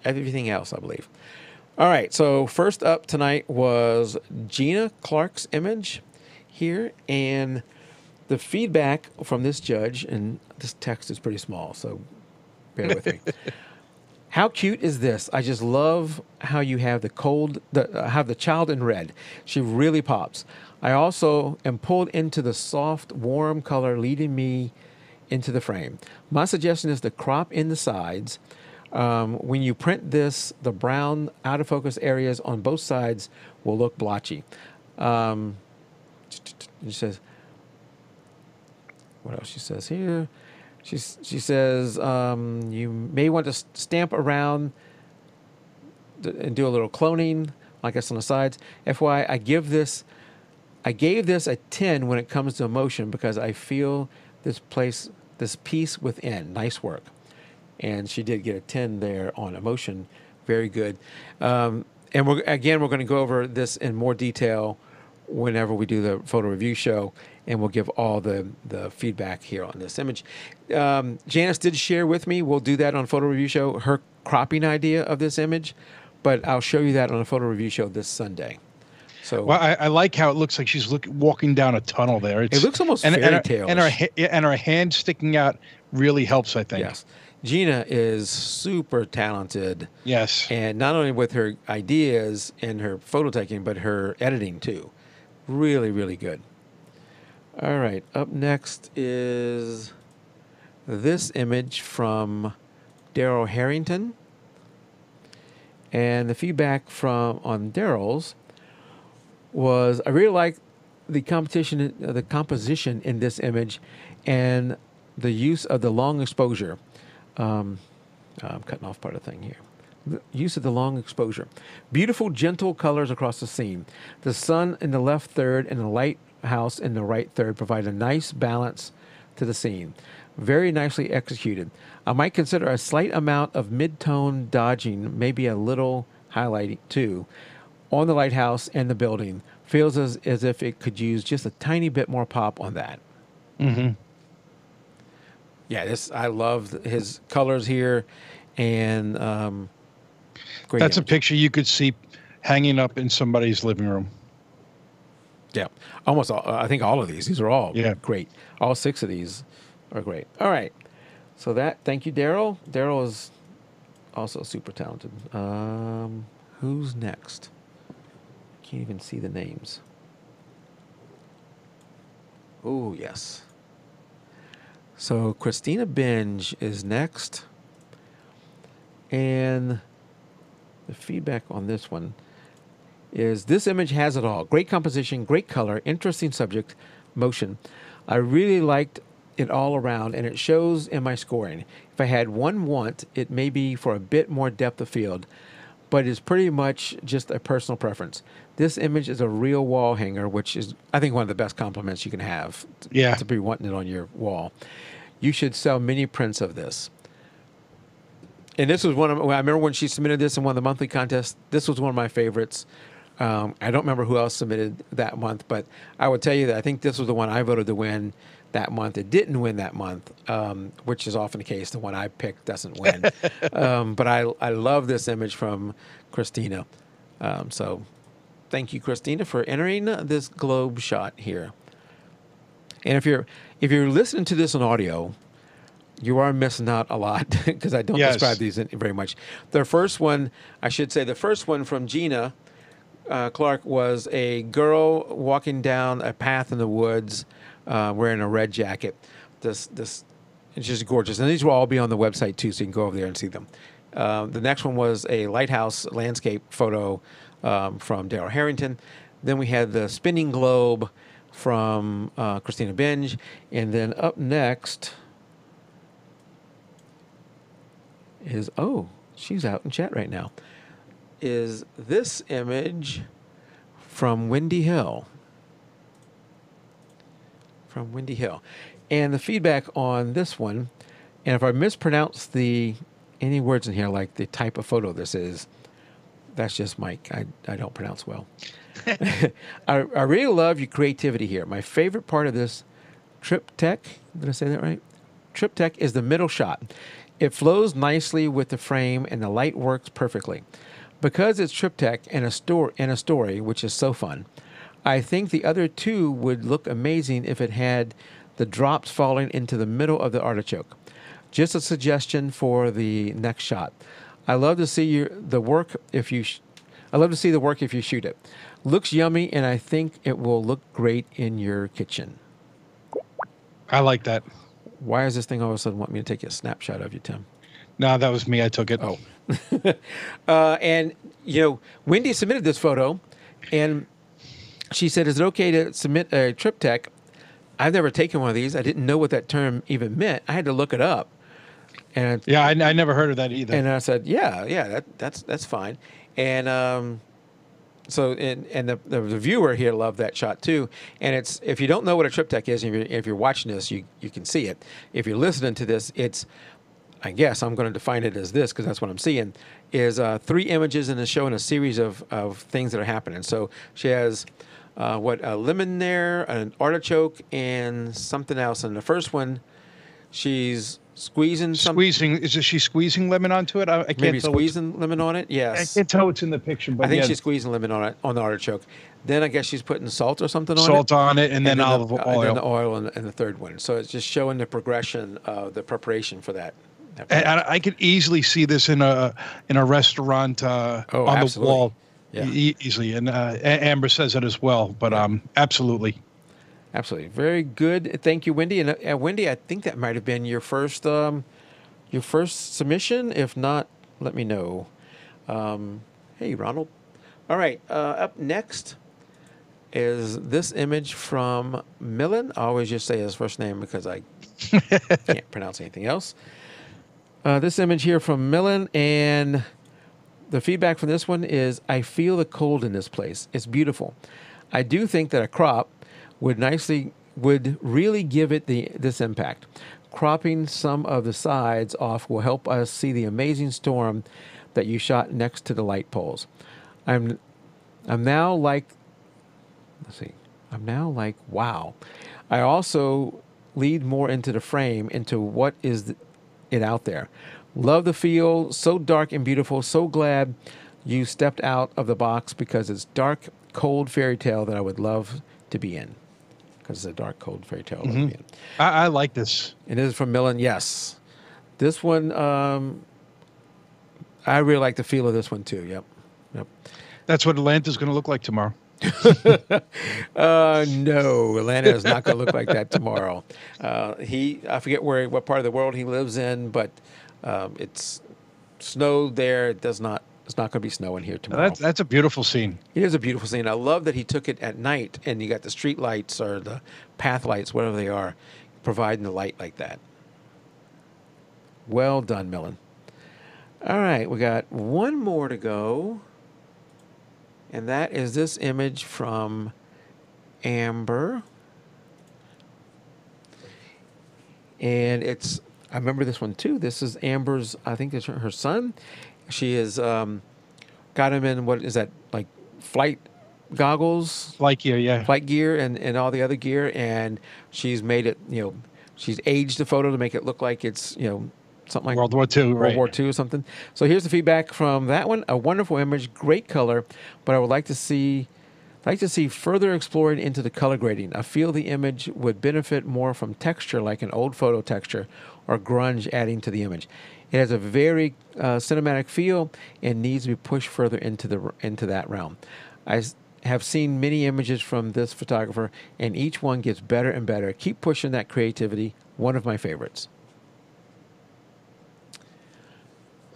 everything else, I believe. All right, so first up tonight was Gina Clark's image here, and the feedback from this judge, and this text is pretty small, so bear with me. How cute is this? I just love how you have the child in red. She really pops. I also am pulled into the soft, warm color, leading me into the frame. My suggestion is to crop in the sides. When you print this, the brown out of focus areas on both sides will look blotchy. She says, what else she says here? She says, you may want to stamp around and do a little cloning, I guess, on the sides. FYI, I gave this a 10 when it comes to emotion because I feel this piece within. Nice work. And she did get a 10 there on emotion. Very good. And we're going to go over this in more detail whenever we do the photo review show, and we'll give all the feedback here on this image. Janice did share with me, we'll do that on photo review show, her cropping idea of this image, but I'll show you that on a photo review show this Sunday. So, well, I like how it looks like she's walking down a tunnel there. It looks almost fairy tale. And her hand sticking out really helps, I think. Yes. Gina is super talented. Yes. And not only with her ideas and her photo taking, but her editing too. Really, really good. All right. Up next is this image from Daryl Harrington. And the feedback on Daryl's was, I really like the composition in this image and the use of the long exposure. I'm cutting off part of the thing here. The use of the long exposure. Beautiful, gentle colors across the scene. The sun in the left third and the lighthouse in the right third provide a nice balance to the scene. Very nicely executed. I might consider a slight amount of mid-tone dodging, maybe a little highlighting too, on the lighthouse and the building. Feels as if it could use just a tiny bit more pop on that. Mm-hmm. Yeah, I love his colors here, and great. That's image. a picture you could see hanging up in somebody's living room. Yeah, almost all, I think all of these are all great. All 6 of these are great. All right, so thank you, Daryl. Daryl is also super talented. Who's next? Can't even see the names. Oh, yes. So Christina Binge is next. And the feedback on this one is this image has it all. Great composition, great color, interesting subject, motion. I really liked it all around, and it shows in my scoring. If I had one want, it may be for a bit more depth of field, but it's pretty much just a personal preference. This image is a real wall hanger, which is, I think, one of the best compliments you can have to be wanting it on your wall. You should sell mini prints of this. And this was I remember when she submitted this in one of the monthly contests, this was one of my favorites. I don't remember who else submitted that month, but I would tell you that I think this was the one I voted to win that month. It didn't win that month, which is often the case. The one I picked doesn't win. But I love this image from Christina. So thank you, Christina, for entering this globe shot here. And if you're listening to this on audio, you are missing out a lot because I don't Yes. describe these very much. The first one, I should say, the first one from Gina Clark was a girl walking down a path in the woods, wearing a red jacket. This, it's just gorgeous, and these will all be on the website too, so you can go over there and see them. The next one was a lighthouse landscape photo from Daryl Harrington. Then we had the spinning globe from Christina Binge, and then up next is, oh, she's out in chat right now, is this image from Windy Hill. From Windy Hill. And the feedback on this one, and if I mispronounce any words in here, like the type of photo this is, that's just Mike. I don't pronounce well. I really love your creativity here. My favorite part of this triptych, did I say that right? Triptych is the middle shot. It flows nicely with the frame and the light works perfectly. Because it's triptych and a story, which is so fun, I think the other two would look amazing if it had the drops falling into the middle of the artichoke. Just a suggestion for the next shot. I love to see the work if you shoot it. Looks yummy, and I think it will look great in your kitchen. I like that. Why does this thing all of a sudden want me to take a snapshot of you, Tim? No, that was me. I took it. Oh. And, Wendy submitted this photo, and she said, is it okay to submit a triptych? I've never taken one of these. I didn't know what that term even meant. I had to look it up. And yeah, I never heard of that either. And I said, that's fine. And so the viewer here loved that shot too. And it's, if you don't know what a triptych is, if you're watching this, you can see it. If you're listening to this, it's, I guess I'm going to define it as this because that's what I'm seeing, is 3 images in a show and a series of things that are happening. So she has a lemon there, an artichoke, and something else. And the first one, she's squeezing something. Is she squeezing lemon onto it? I can't Maybe tell squeezing lemon on it. Yes. I can't tell what's in the picture, but I think she's squeezing lemon on it, on the artichoke. Then I guess she's putting salt or something on it. Salt on it, and then olive oil. And then the oil in the third one. So it's just showing the progression of the preparation for that. And I could easily see this in a restaurant on absolutely. the wall, Yeah. easily. And Amber says it as well. But absolutely. Absolutely, very good. Thank you, Wendy. And Wendy, I think that might have been your first submission. If not, let me know. Hey, Ronald. All right. Up next is this image from Millen. I always just say his first name because I can't pronounce anything else. This image here from Millen, and the feedback from this one is, I feel the cold in this place. It's beautiful. I do think that a crop would really give it this impact. Cropping some of the sides off will help us see the amazing storm that you shot next to the light poles. I'm now like, wow. I also lead more into the frame, into what is it out there. Love the feel, so dark and beautiful. So glad you stepped out of the box, because it's dark, cold fairy tale that I would love to be in. Because it's a dark, cold fairy tale. Mm-hmm. I like this. And this is from Millen. Yes, this one. I really like the feel of this one too. Yep. That's what Atlanta's going to look like tomorrow. No, Atlanta is not going to look like that tomorrow. I forget what part of the world he lives in, but it's snowed there. It's not going to be snowing here tomorrow. That's a beautiful scene. It is a beautiful scene. I love that he took it at night, and you got the street lights or the path lights, whatever they are, providing the light like that. Well done, Millen. All right, we got one more to go. And that is this image from Amber. And I remember this one too. This is Amber's, I think it's her son. She has got him in, what is that, like flight goggles? Flight gear, yeah. Flight gear and all the other gear. And she's made it, she's aged the photo to make it look like it's, something like World War II, right? World War II or something. So here's the feedback from that one. A wonderful image, great color, but I would like to see I'd like to see further exploring into the color grading. I feel the image would benefit more from texture like an old photo texture or grunge adding to the image. It has a very cinematic feel and needs to be pushed further into that realm. Have seen many images from this photographer, and each one gets better and better. Keep pushing that creativity. One of my favorites.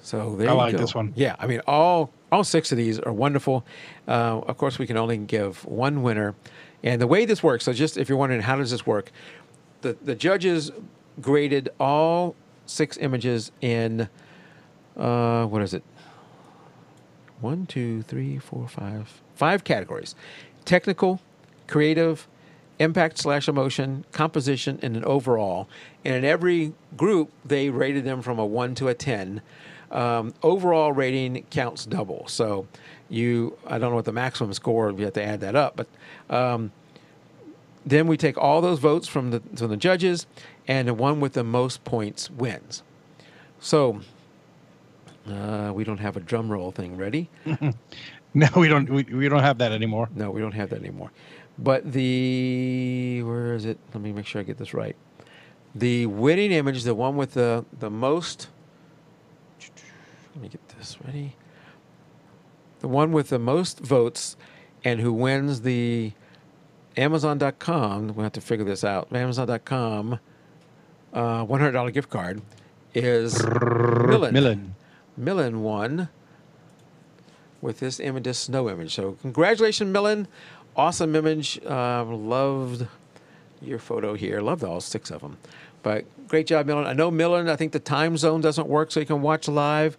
So there I you like go. this one. Yeah, I mean, all 6 of these are wonderful. Of course, we can only give one winner. And the way this works, so just if you're wondering how does this work, the judges graded all 6 images in, what is it? 1, 2, 3, 4, 5 categories: technical, creative, impact/emotion, composition, and an overall. And in every group, they rated them from a 1 to a 10. Overall rating counts double. So I don't know what the maximum score, you have to add that up, but then we take all those votes from the judges, and the one with the most points wins. So we don't have a drum roll thing ready. No, we don't. We don't have that anymore. No, we don't have that anymore. But where is it? Let me make sure I get this right. The winning image, the one with the most, let me get this ready. The one with the most votes and who wins the Amazon.com, we'll have to figure this out, Amazon.com $100 gift card is Millen. Millen won with this image, this snow image. So congratulations, Millen. Awesome image. Loved your photo here. Loved all 6 of them. But great job, Millen. I know Millen, I think the time zone doesn't work so you can watch live.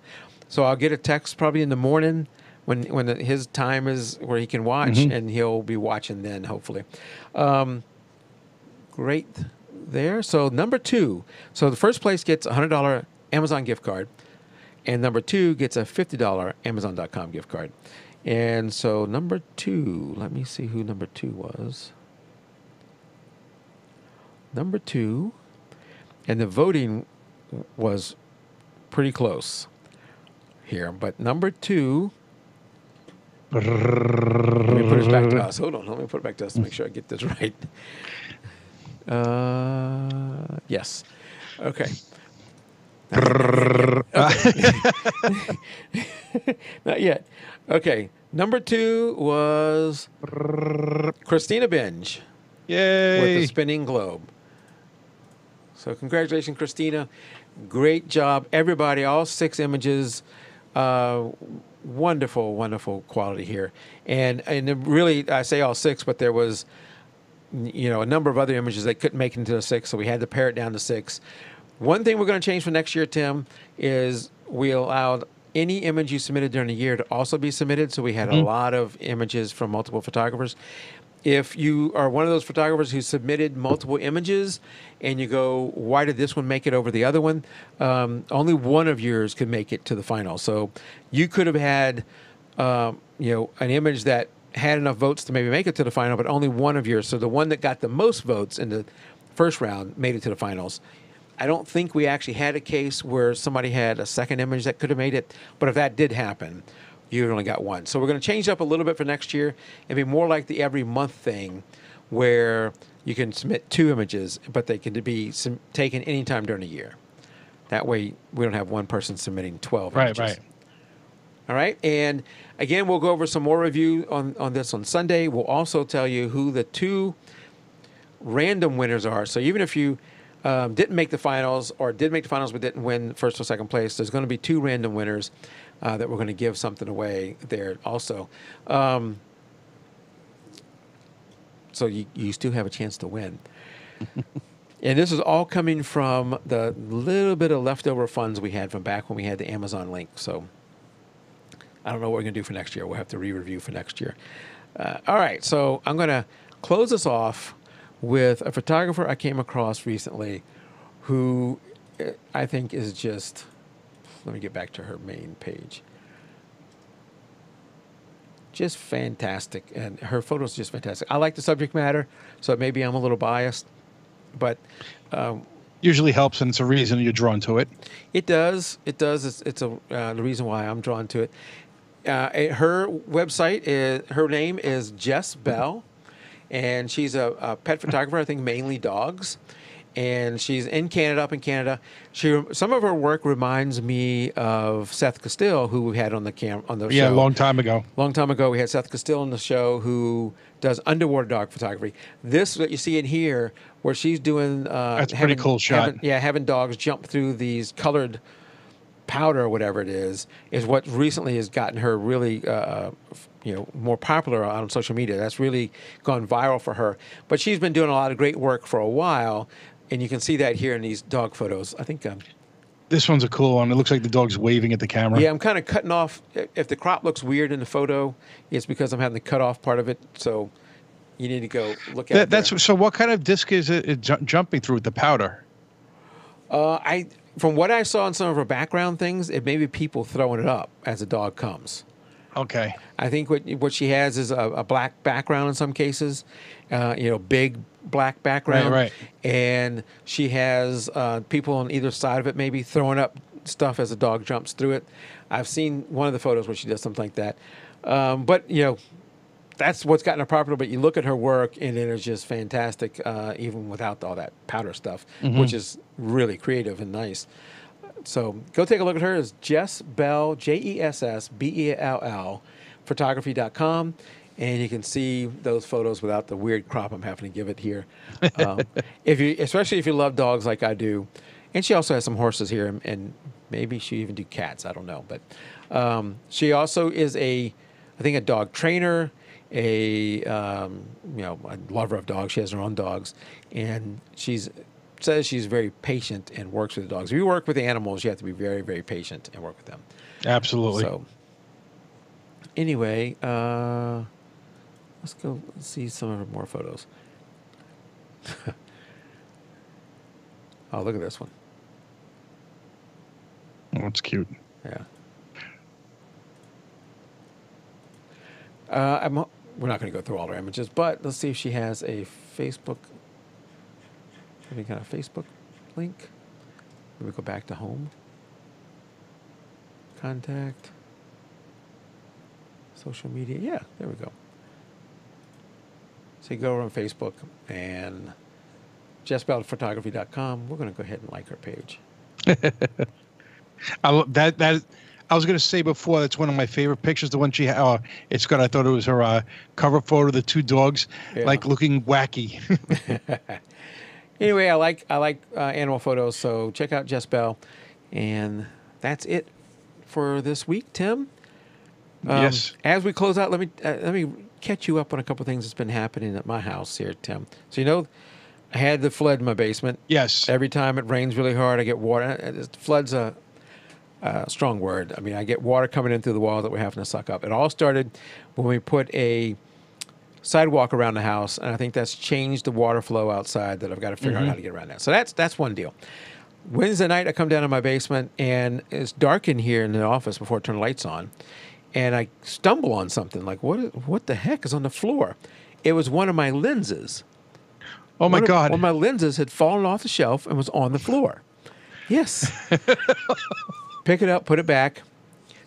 So I'll get a text probably in the morning when his time is where he can watch, and he'll be watching then, hopefully. Great there. So number 2. So the first place gets a $100 Amazon gift card, and number 2 gets a $50 Amazon.com gift card. And so number 2, let me see who number 2 was. Number 2, and the voting was pretty close here, but number 2, let me put it back to us. Hold on, let me put it back to us to make sure I get this right. Yes. Okay. Not yet. Okay. Number 2 was Christina Binge. Yay! With the spinning globe. So congratulations, Christina. Great job. Everybody, all 6 images. Wonderful, wonderful quality here. And really, I say all 6, but there was, a number of other images that couldn't make it into the 6, so we had to pare it down to 6. One thing we're going to change for next year, Tim, is we allowed any image you submitted during the year to also be submitted. So we had a lot of images from multiple photographers. If you are one of those photographers who submitted multiple images and you go, why did this one make it over the other one? Only one of yours could make it to the final. So you could have had, an image that had enough votes to maybe make it to the final, but only one of yours. So the one that got the most votes in the first round made it to the finals. I don't think we actually had a case where somebody had a second image that could have made it, but if that did happen, you only got one. So we're going to change up a little bit for next year and be more like the every month thing where you can submit 2 images, but they can be taken anytime during the year. That way we don't have one person submitting 12 images. Right. All right. And again, we'll go over some more review on this on Sunday. We'll also tell you who the 2 random winners are. So even if you didn't make the finals or did make the finals but didn't win first or second place, there's going to be 2 random winners that we're going to give something away there also. So you still have a chance to win. And this is all coming from the little bit of leftover funds we had from back when we had the Amazon link. So I don't know what we're going to do for next year. We'll have to re-review for next year. All right, so I'm going to close this off with a photographer I came across recently who I think is just, let me get back to her main page. Just fantastic. And her photos are just fantastic. I like the subject matter, so maybe I'm a little biased, but usually helps, and it's a reason you're drawn to it. It does. It does. It's the reason why I'm drawn to it. Her website is, her name is Jess Bell, and she's a pet photographer. I think mainly dogs, and she's in Canada, up in Canada. Some of her work reminds me of Seth Castile, who we had on the show. Yeah, a long time ago. Long time ago, we had Seth Castile on the show, who does underwater dog photography. This, what you see in here, where she's doing That's a pretty cool shot. having dogs jump through these colored powder or whatever it is what recently has gotten her really more popular on social media. That's really gone viral for her. But she's been doing a lot of great work for a while, and you can see that here in these dog photos. I think this one's a cool one. It looks like the dog's waving at the camera. yeah, I'm kind of cutting off. If the crop looks weird in the photo, it's because I'm having to cut off part of it. So you need to go look at it. So what kind of disc is it jumping through with the powder? From what I saw in some of her background things, it may be people throwing it up as the dog comes. Okay. I think what she has is a black background in some cases, big black background. Right. And she has people on either side of it maybe throwing up stuff as the dog jumps through it. I've seen one of the photos where she does something like that. But that's what's gotten her popular. But you look at her work, and it is just fantastic, even without all that powder stuff, which is really creative and nice. So go take a look at her. It's Jess Bell, JESSBELL, photography.com. And you can see those photos without the weird crop I'm having to give it here. Especially if you love dogs like I do. And she also has some horses here, and maybe she even do cats. I don't know. But she also is I think a dog trainer, a lover of dogs. She has her own dogs, and says she's very patient and works with the dogs. If you work with animals, you have to be very, very patient and work with them. Absolutely. So anyway, let's go see some of her more photos. Oh, look at this one. Oh, it's cute. Yeah. We're not going to go through all her images, but let's see if she has a Facebook. Any kind of Facebook link. Maybe go back to home. Contact. Social media. Yeah, there we go. So you go over on Facebook and JessBellPhotography.com. We're going to go ahead and like her page. I was going to say before, that's one of my favorite pictures. The one she had. It's good. I thought it was her cover photo of the two dogs, like looking wacky. Anyway, I like animal photos, so check out Jess Bell, and that's it for this week, Tim. Yes. As we close out, let me catch you up on a couple of things that's been happening at my house here, Tim. So I had the flood in my basement. Yes. Every time it rains really hard, I get water. Flood's a strong word. I mean, I get water coming in through the wall that we're having to suck up. It all started when we put a sidewalk around the house, and I think that's changed the water flow outside that I've got to figure out how to get around that. So that's one deal. Wednesday night, I come down to my basement, and it's dark in here in the office before I turn the lights on, and I stumble on something like, what the heck is on the floor? It was one of my lenses. Oh, my God. One of my lenses had fallen off the shelf and was on the floor. Yes. Pick it up, put it back.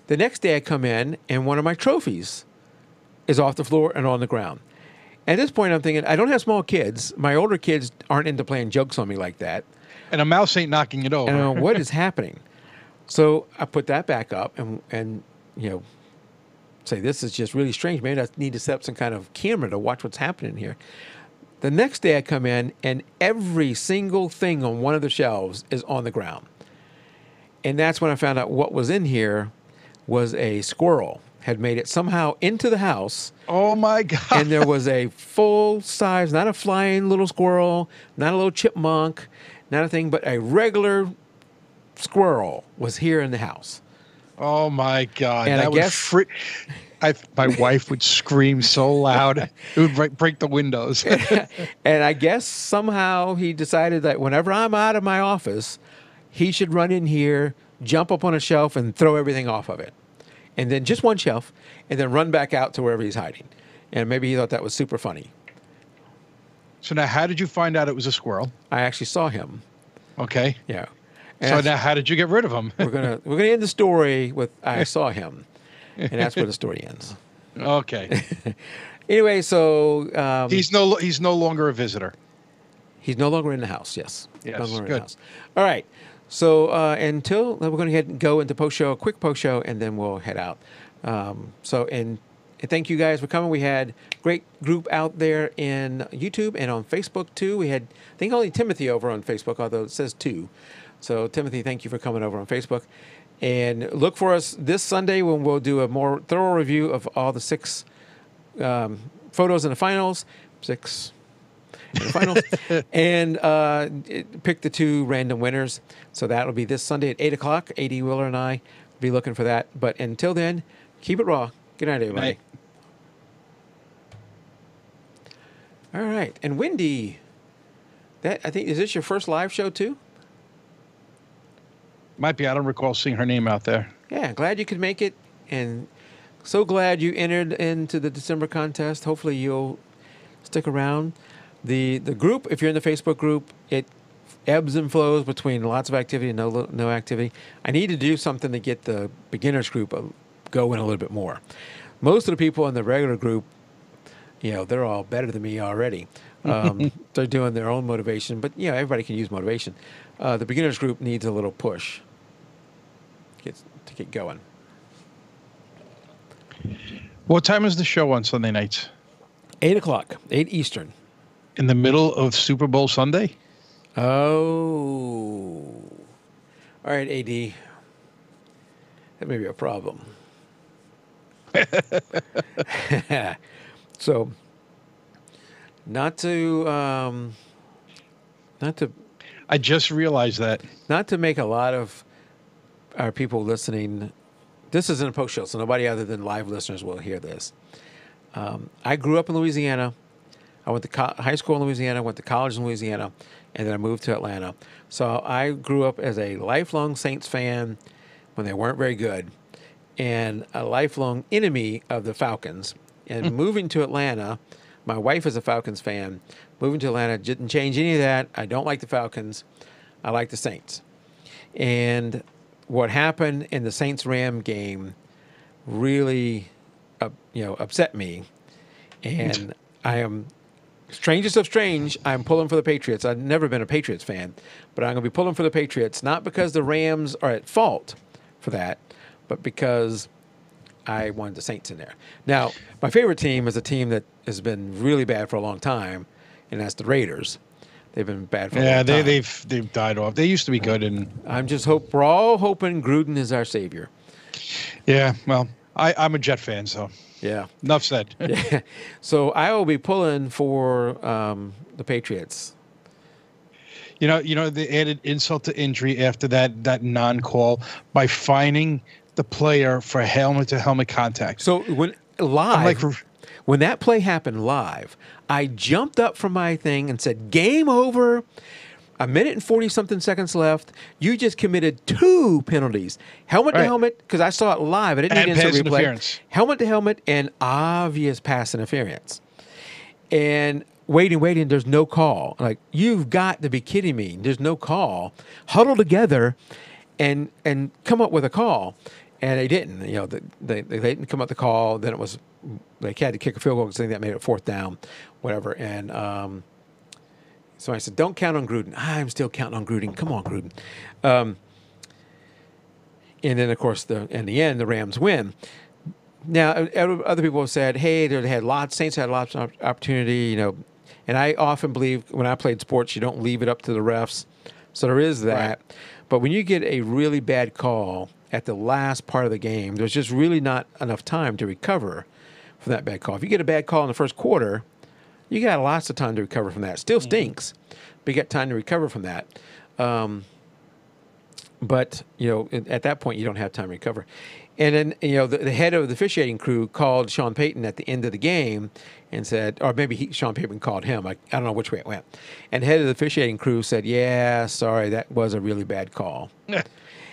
The next day I come in, and one of my trophies is off the floor and on the ground. At this point, I'm thinking, I don't have small kids. My older kids aren't into playing jokes on me like that. And a mouse ain't knocking it over. And what is happening? So I put that back up and say, this is just really strange. Maybe I need to set up some kind of camera to watch what's happening here. The next day I come in, and every single thing on one of the shelves is on the ground. And that's when I found out what was in here was a squirrel had made it somehow into the house. Oh, my God. And there was a full size, not a flying little squirrel, not a little chipmunk, not a thing, but a regular squirrel was here in the house. Oh, my God. And that I guess my wife would scream so loud, it would break the windows. And I guess somehow he decided that whenever I'm out of my office, he should run in here, jump up on a shelf, and throw everything off of it. And then just one shelf, and then run back out to wherever he's hiding. And maybe he thought that was super funny. So now how did you find out it was a squirrel? I actually saw him. Okay. Yeah. And so now how did you get rid of him? we're gonna end the story with I saw him. and that's where the story ends. Okay. Anyway, so He's no longer a visitor. he's no longer in the house. Yes, Yes, no longer in the good. house. All right. So until we're going to head and go into post show, a quick post show, and then we'll head out. And thank you guys for coming. We had a great group out there in YouTube and on Facebook too. We had, I think, only Timothy over on Facebook, although it says 2. So Timothy, thank you for coming over on Facebook. And look for us this Sunday when we'll do a more thorough review of all the 6 photos in the finals. 6 in the finals. And pick the 2 random winners. So that'll be this Sunday at 8 o'clock. AD Willer and I will be looking for that. But until then, keep it raw. Good night, everybody. Night. All right. And Wendy, I think, is this your first live show too? Might be. I don't recall seeing her name out there. Yeah, glad you could make it, and so glad you entered into the December contest. Hopefully you'll stick around. The group, if you're in the Facebook group, it ebbs and flows between lots of activity and no activity. I need to do something to get the beginners group going a little bit more. Most of the people in the regular group, they're all better than me already. They're doing their own motivation, but everybody can use motivation. The beginners group needs a little push to get going. What time is the show on Sunday nights? 8 o'clock, 8 Eastern. In the middle of Super Bowl Sunday? Oh. All right, AD. That may be a problem. So, not to I just realized that. Not to make a lot of our people listening. This isn't a post show, so nobody other than live listeners will hear this. I grew up in Louisiana. I went to high school in Louisiana, went to college in Louisiana, and then I moved to Atlanta. So I grew up as a lifelong Saints fan when they weren't very good, and a lifelong enemy of the Falcons. And moving to Atlanta, my wife is a Falcons fan. Moving to Atlanta didn't change any of that. I don't like the Falcons. I like the Saints. And what happened in the Saints-Ram game really, upset me. And I am, strangest of strange, I'm pulling for the Patriots. I've never been a Patriots fan, but I'm going to be pulling for the Patriots, not because the Rams are at fault for that, but because I wanted the Saints in there. Now, my favorite team is a team that has been really bad for a long time, and that's the Raiders. They've been bad for a long time. Yeah, they've died off. They used to be good, and we're all hoping Gruden is our savior. Yeah, well, I'm a Jet fan, so yeah. Enough said. Yeah. So I will be pulling for the Patriots. They added insult to injury after that non-call by fining the player for helmet-to-helmet contact. So when that play happened live, I jumped up from my thing and said, "Game over. A minute and 40-something seconds left. You just committed 2 penalties. Helmet to helmet, because I saw it live. I didn't need instant replay. Interference. Helmet to helmet and obvious pass interference. And waiting, there's no call. Like, you've got to be kidding me. There's no call. Huddle together and come up with a call. And they didn't. They didn't come up with the call. Then they had to kick a field goal because I think that made it 4th down, whatever. And so I said, don't count on Gruden. I'm still counting on Gruden. Come on, Gruden. And then, of course, in the end, the Rams win. Now, other people have said, hey, Saints had lots of opportunity, And I often believe when I played sports, you don't leave it up to the refs. So there is that. Right. But when you get a really bad call at the last part of the game, there's just really not enough time to recover from that bad call. If you get a bad call in the first quarter, you got lots of time to recover from that. Still stinks, but you got time to recover from that. But, at that point, you don't have time to recover. And then, the head of the officiating crew called Sean Payton at the end of the game and said, or maybe Sean Payton called him. I don't know which way it went. And the head of the officiating crew said, yeah, sorry, that was a really bad call. Yeah.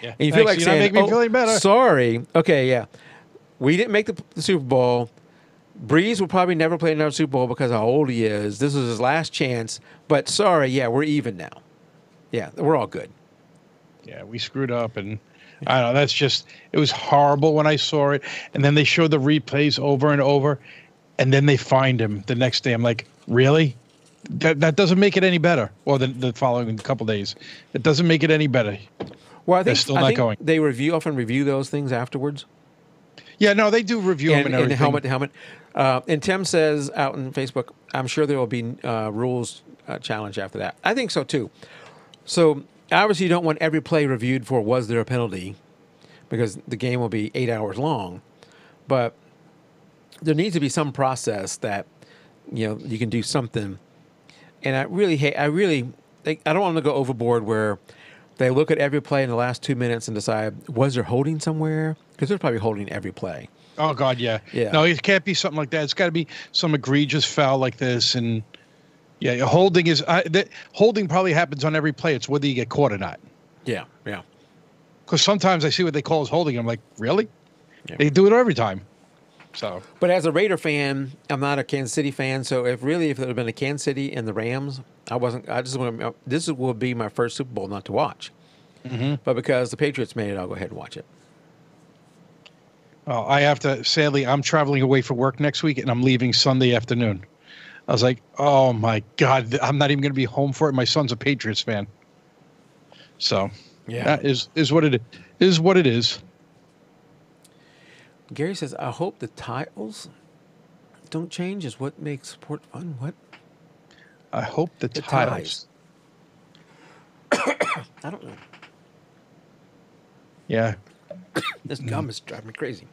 And you feel like saying, make me feel better. Sorry. Okay, yeah. We didn't make the Super Bowl. Breeze will probably never play another Super Bowl because of how old he is. This is his last chance. But sorry, yeah, we're even now. Yeah, we're all good. Yeah, we screwed up, and I don't know. That's just, it was horrible when I saw it. And then they showed the replays over and over. And then they find him the next day. I'm like, really? That doesn't make it any better. Or the following couple days. It doesn't make it any better. Well, They're still not going. they often review those things afterwards. Yeah, no, they do review them and everything. And helmet to helmet. And Tim says out on Facebook, I'm sure there will be rules challenge after that. I think so too. So obviously you don't want every play reviewed for was there a penalty, because the game will be 8 hours long. But there needs to be some process that you can do something. And I don't want to go overboard where they look at every play in the last 2 minutes and decide, was there holding somewhere? Because they're probably holding every play. Oh, God, yeah. Yeah. No, it can't be something like that. It's got to be some egregious foul like this. And, yeah, holding holding probably happens on every play. It's whether you get caught or not. Yeah, yeah. Because sometimes I see what they call as holding. I'm like, really? Yeah. They do it every time. So, but as a Raider fan, I'm not a Kansas City fan. So if it had been a Kansas City and the Rams, this will be my first Super Bowl not to watch. Mm-hmm. But because the Patriots made it, I'll go ahead and watch it. I have to, sadly, I'm traveling away for work next week and I'm leaving Sunday afternoon. I was like, oh my God, I'm not even going to be home for it. My son's a Patriots fan. So yeah, that is what it is. What it is. Gary says, I hope the titles don't change is what makes sport fun. What? I hope the titles. I don't know. Yeah. This gum is driving me crazy.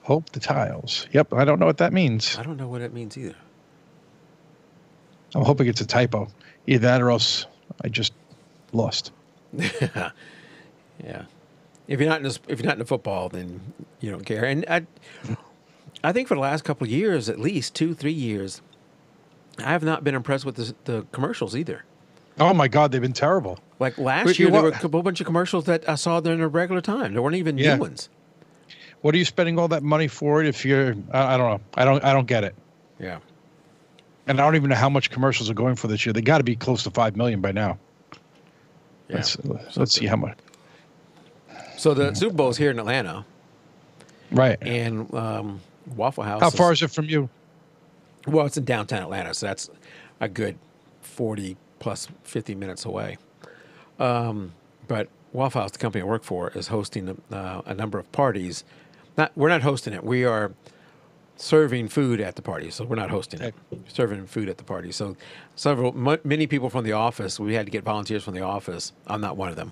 Hope the tiles. Yep, I don't know what that means. I don't know what it means either. I'm hoping it's a typo. Either that or else I just lost. Yeah. If you're not into football, then you don't care. And I think for the last couple of years, at least 2-3 years, I have not been impressed with the commercials either. Oh my God, they've been terrible. Like last year, there were a whole bunch of commercials that I saw during a regular time. There weren't even new ones. What are you spending all that money for? If you're, I don't know. I don't get it. Yeah. And I don't even know how much commercials are going for this year. They got to be close to 5 million by now. Yeah. Let's see how much. So the Super Bowl is here in Atlanta, right? And Waffle House. How far is it from you? Well, it's in downtown Atlanta, so that's a good 40 plus 50 minutes away. But Waffle House, the company I work for, is hosting a number of parties. We're not hosting it. We are serving food at the party, so we're not hosting it. We're serving food at the party. So many people from the office, we had to get volunteers from the office. I'm not one of them.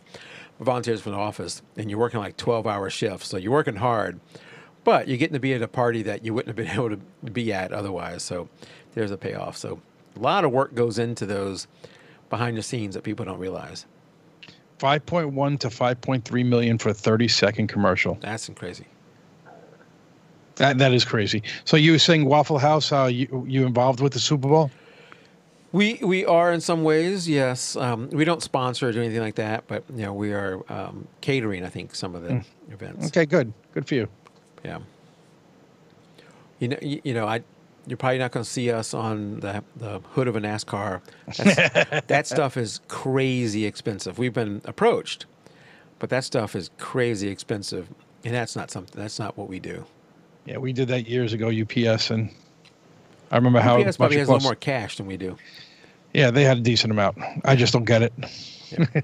Volunteers from the office, and you're working like 12-hour shifts, so you're working hard, but you're getting to be at a party that you wouldn't have been able to be at otherwise. So there's a payoff. So a lot of work goes into those behind the scenes that people don't realize. 5.1 to 5.3 million for a 30-second commercial. That's crazy. That is crazy. So you were saying Waffle House, you involved with the Super Bowl? We are in some ways, yes. We don't sponsor or do anything like that, but we are catering, I think, some of the events. Okay, good for you. Yeah. You're probably not going to see us on the hood of a NASCAR. That stuff is crazy expensive. We've been approached, but that stuff is crazy expensive, and that's not what we do. Yeah, we did that years ago, UPS, and I remember how UPS probably has a little more cash than we do. Yeah, they had a decent amount. I just don't get it. Yep.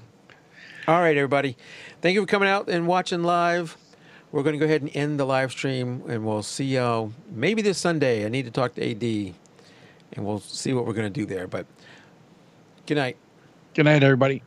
All right, everybody. Thank you for coming out and watching live. We're going to go ahead and end the live stream, and we'll see y'all maybe this Sunday. I need to talk to AD, and we'll see what we're going to do there. But good night. Good night, everybody.